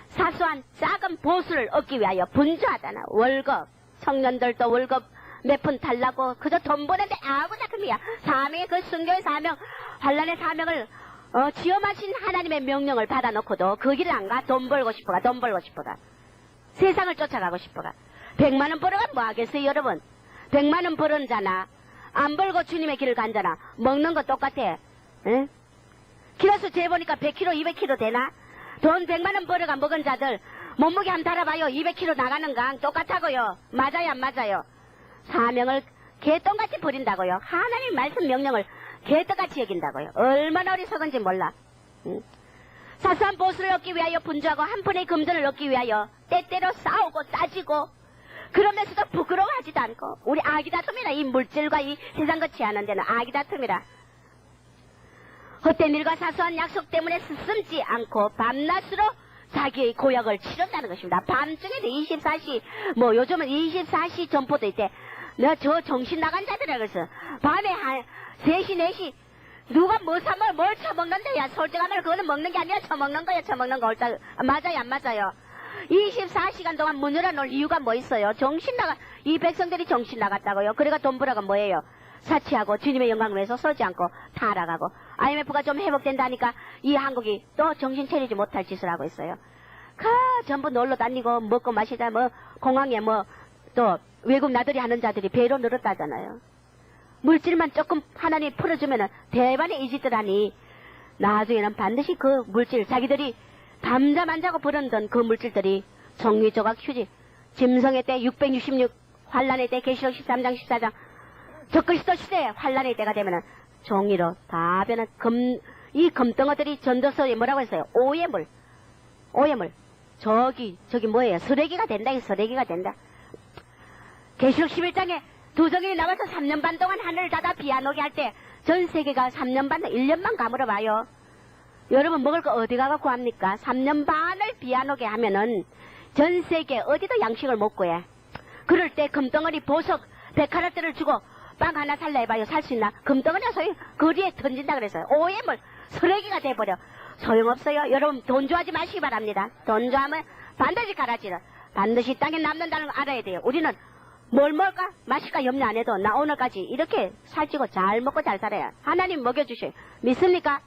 사소한 작은 보수를 얻기 위하여 분주하잖아. 월급 청년들도 월급 몇 푼 달라고 그저 돈 버는데 아무나 그이야. 사명의 그 순교의 사명 환란의 사명을 지엄하신 하나님의 명령을 받아놓고도 그 길을 안 가. 돈 벌고 싶어가 세상을 쫓아가고 싶어가. 100만원 벌어가 뭐 하겠어요 여러분. 100만원 벌은 자나 안 벌고 주님의 길을 간 자나 먹는 거 똑같아. 응? 키로수 재보니까 100kg 200kg 되나? 돈 100만원 벌어가 먹은 자들 몸무게 한번 달아봐요. 200kg 나가는 강 똑같다고요. 맞아요 안 맞아요? 사명을 개똥같이 버린다고요. 하나님 말씀 명령을 개떡같이 여긴다고요. 얼마나 어리석은지 몰라. 응? 사소한 보수를 얻기 위하여 분주하고 한 푼의 금전을 얻기 위하여 때때로 싸우고 따지고 그러면서도 부끄러워하지도 않고 우리 아기 다툼이라 이 물질과 이 세상 것이 하는 데는 아기 다툼이라 헛된 일과 사소한 약속 때문에 스승지 않고 밤낮으로 자기의 고역을 치른다는 것입니다. 밤중에도 24시 뭐 요즘은 24시 점포도 있대. 내가 저 정신 나간 자들이라 그래서 밤에 한 3시 4시 누가 뭐 사면 뭘 처먹는데 야 솔직하면 그거는 먹는 게 아니라 처먹는 거야. 처먹는 거 옳다. 맞아요 안 맞아요? 24시간 동안 문 열어놓을 이유가 뭐 있어요? 정신 나가 이 백성들이 정신 나갔다고요. 그래가 돈 벌어가 뭐예요? 사치하고 주님의 영광을 위해서 서지 않고 타락하고 IMF가 좀 회복된다니까 이 한국이 또 정신 차리지 못할 짓을 하고 있어요. 전부 놀러 다니고 먹고 마시다 뭐 공항에 뭐 또 외국 나들이 하는 자들이 배로 늘었다잖아요. 물질만 조금 하나님 풀어주면은 대반의 이 짓들 하니 나중에는 반드시 그 물질 자기들이 밤잠 안 자고 벌었던 그 물질들이 정리 조각 휴지 짐승의 때 666 환란의 때 계시록 13장 14장 저 그리스도 시대에 환란의 때가 되면은 종이로 다 변한 이 금덩어들이 전도서에 뭐라고 했어요? 오해물 저기 뭐예요? 쓰레기가 된다. 이 쓰레기가 된다. 계시록 11장에 두 정인이 나와서 3년 반 동안 하늘을 닫아 비 안 오게 할 때 전 세계가 3년 반 1년만 가물어 봐요. 여러분 먹을 거 어디 가서 구합니까? 3년 반을 비 안 오게 하면은 전 세계 어디도 양식을 못 구해. 그럴 때 금덩어리 보석 100카라트를 주고 빵 하나 살라 해봐요. 살 수 있나? 금덩어리가 소위 거리에 던진다 그랬어요. 오해물 쓰레기가 돼버려. 소용없어요. 여러분 돈 좋아하지 마시기 바랍니다. 돈 좋아하면 반드시 가라지라. 반드시 땅에 남는다는 거 알아야 돼요. 우리는 뭘 먹을까? 마실까 염려 안 해도 나 오늘까지 이렇게 살찌고 잘 먹고 잘 살아야 하나님 먹여주셔요. 믿습니까?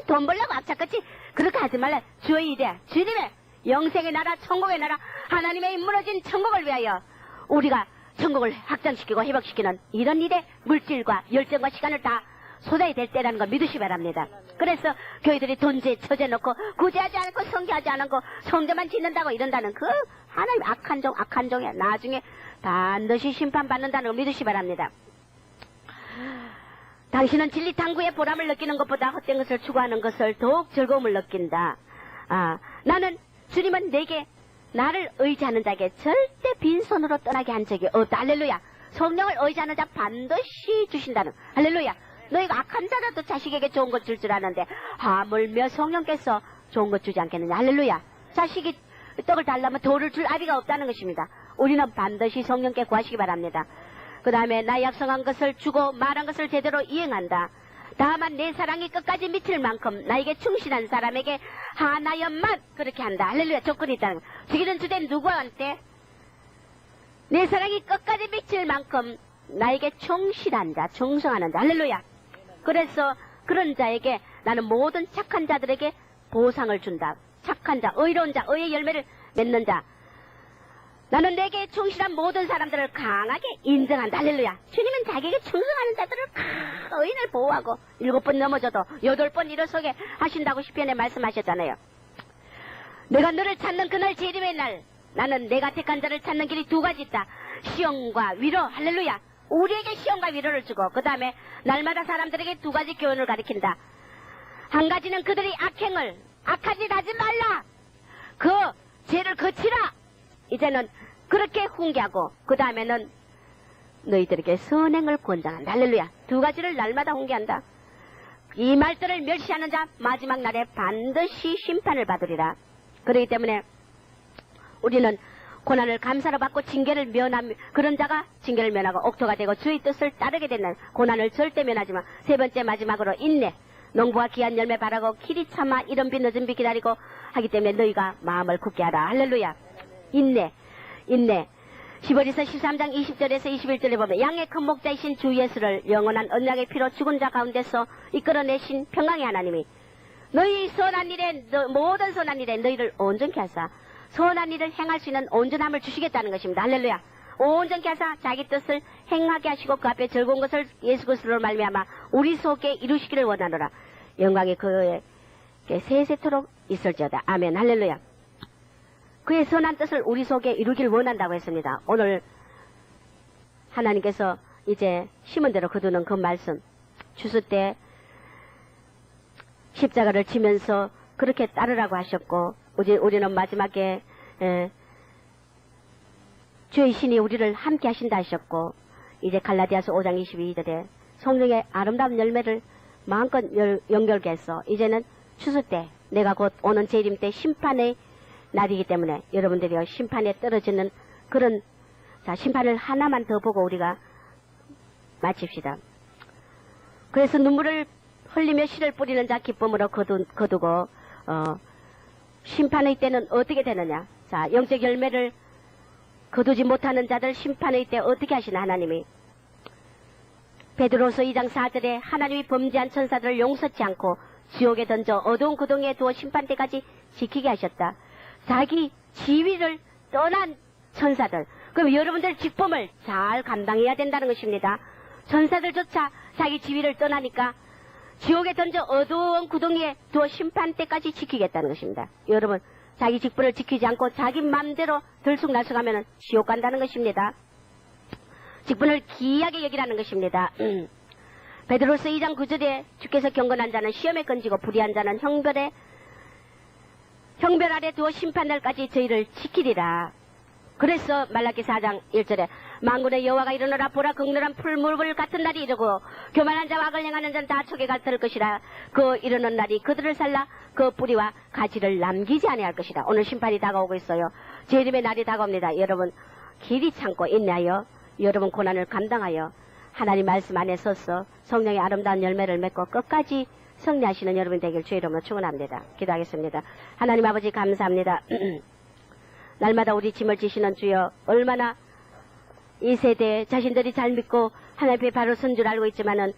돈 벌려고 악착같이 그렇게 하지 말라. 주의 이래 주님의 영생의 나라 천국의 나라 하나님의 무너진 천국을 위하여 우리가 천국을 확장시키고 회복시키는 이런 일에 물질과 열정과 시간을 다 쏟아야 될 때라는 걸 믿으시 바랍니다. 그래서 교회들이 돈제 처제 놓고 구제하지 않고 성교하지 않고 성전만 짓는다고 이런다는 그 하나님 악한 종이야. 나중에 반드시 심판받는다는 걸 믿으시 바랍니다. 당신은 진리 탐구의 보람을 느끼는 것보다 헛된 것을 추구하는 것을 더욱 즐거움을 느낀다. 나는 주님은 내게 나를 의지하는 자에게 절대 빈손으로 떠나게 한 적이 없다. 할렐루야. 성령을 의지하는 자 반드시 주신다는. 할렐루야. 너희가 악한 자라도 자식에게 좋은 것 줄 줄 아는데 하물며 성령께서 좋은 것 주지 않겠느냐. 할렐루야. 자식이 떡을 달라면 돌을 줄 아비가 없다는 것입니다. 우리는 반드시 성령께 구하시기 바랍니다. 그 다음에 나 약속한 것을 주고 말한 것을 제대로 이행한다. 다만 내 사랑이 끝까지 미칠 만큼 나에게 충실한 사람에게 하나여만 그렇게 한다. 할렐루야. 조건이 있다는 거. 죽이는 주된 누구한테? 내 사랑이 끝까지 미칠 만큼 나에게 충실한 자, 충성하는 자. 할렐루야. 그래서 그런 자에게 나는 모든 착한 자들에게 보상을 준다. 착한 자, 의로운 자, 의의 열매를 맺는 자. 나는 내게 충실한 모든 사람들을 강하게 인정한다. 할렐루야. 주님은 자기에게 충성하는 자들을 의인을 보호하고 7번 넘어져도 8번 일어서게 하신다고 시편에 말씀하셨잖아요. 내가 너를 찾는 그날 재림의 날 나는 내가 택한 자를 찾는 길이 2가지 있다. 시험과 위로. 할렐루야. 우리에게 시험과 위로를 주고 그 다음에 날마다 사람들에게 2가지 교훈을 가리킨다. 한 가지는 그들이 악한 일 하지 말라. 그 죄를 거치라. 이제는 그렇게 훈계하고 그 다음에는 너희들에게 선행을 권장한다. 할렐루야. 2가지를 날마다 훈계한다. 이 말들을 멸시하는 자 마지막 날에 반드시 심판을 받으리라. 그렇기 때문에 우리는 고난을 감사로 받고 징계를 면하며 그런 자가 징계를 면하고 옥토가 되고 주의 뜻을 따르게 되는 고난을 절대 면하지만 3번째 마지막으로 인내. 농부가 귀한 열매 바라고 길이 참아 이른 비 늦은 비 기다리고 하기 때문에 너희가 마음을 굳게 하라. 할렐루야. 인내. 10월에서 13장 20절에서 21절에 보면 양의 큰 목자이신 주 예수를 영원한 언약의 피로 죽은 자 가운데서 이끌어내신 평강의 하나님이 너희 선한 일에 모든 선한 일에 너희를 온전케 하사 선한 일을 행할 수 있는 온전함을 주시겠다는 것입니다. 할렐루야. 온전케 하사 자기 뜻을 행하게 하시고 그 앞에 즐거운 것을 예수 그리스도로 말미암아 우리 속에 이루시기를 원하노라. 영광이 그에게 세세토록 있을지어다. 아멘. 할렐루야. 그의 선한 뜻을 우리 속에 이루길 원한다고 했습니다. 오늘 하나님께서 이제 심은 대로 거두는 그 말씀 주실 때 십자가를 지면서 그렇게 따르라고 하셨고, 우리는 마지막에 주의 신이 우리를 함께 하신다 하셨고, 이제 갈라디아서 5장 22절에 성령의 아름다운 열매를 마음껏 연결케 해서 이제는 추수 때, 내가 곧 오는 재림 때 심판의 날이기 때문에 여러분들이 심판에 떨어지는 그런, 자, 심판을 하나만 더 보고 우리가 마칩시다. 그래서 눈물을 흘리며 씨를 뿌리는 자 기쁨으로 거두고 심판의 때는 어떻게 되느냐. 자, 영적 열매를 거두지 못하는 자들 심판의 때 어떻게 하시나 하나님이. 베드로서 2장 4절에 하나님이 범죄한 천사들을 용서치 않고 지옥에 던져 어두운 구덩이에 두어 심판 때까지 지키게 하셨다. 자기 지위를 떠난 천사들. 그럼 여러분들 직분을 잘 감당해야 된다는 것입니다. 천사들조차 자기 지위를 떠나니까 지옥에 던져 어두운 구덩이에 두어 심판 때까지 지키겠다는 것입니다. 여러분, 자기 직분을 지키지 않고 자기 마음대로 들쑥날쑥하면 지옥 간다는 것입니다. 직분을 귀하게 여기라는 것입니다. 베드로서 2장 9절에 주께서 경건한 자는 시험에 건지고 불의한 자는 형별 아래 두어 심판날까지 저희를 지키리라. 그래서 말라기 4장 1절에 만군의 여호와가 일어나라. 보라, 극렬한 풀무불 같은 날이 이르고 교만한 자와 악을 행하는 자는 다 촉에 갈들 것이라. 그 이르는 날이 그들을 살라 그 뿌리와 가지를 남기지 아니할 것이라. 오늘 심판이 다가오고 있어요. 재림의 날이 다가옵니다. 여러분, 길이 참고 인내하여 여러분 고난을 감당하여 하나님 말씀 안에 서서 성령의 아름다운 열매를 맺고 끝까지 승리하시는 여러분 되길 주의 이름으로 축원합니다. 기도하겠습니다. 하나님 아버지 감사합니다. 날마다 우리 짐을 지시는 주여, 얼마나 이 세대에 자신들이 잘 믿고 하나님의 바로 선 줄 알고 있지만은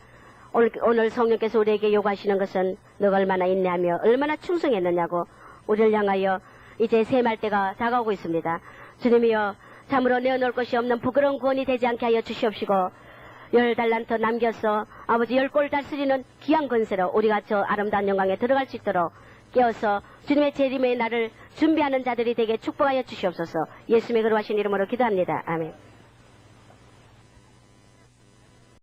오늘 성령께서 우리에게 요구하시는 것은 너가 얼마나 인내하며 얼마나 충성했느냐고, 우리를 향하여 이제 세말 때가 다가오고 있습니다. 주님이여, 참으로 내어놓을 것이 없는 부끄러운 구원이 되지 않게 하여 주시옵시고 10달란트 남겨서 아버지 10골 다스리는 귀한 권세로 우리가 저 아름다운 영광에 들어갈 수 있도록 깨어서 주님의 재림의 날을 준비하는 자들이 되게 축복하여 주시옵소서. 예수님의 거룩하신 이름으로 기도합니다. 아멘.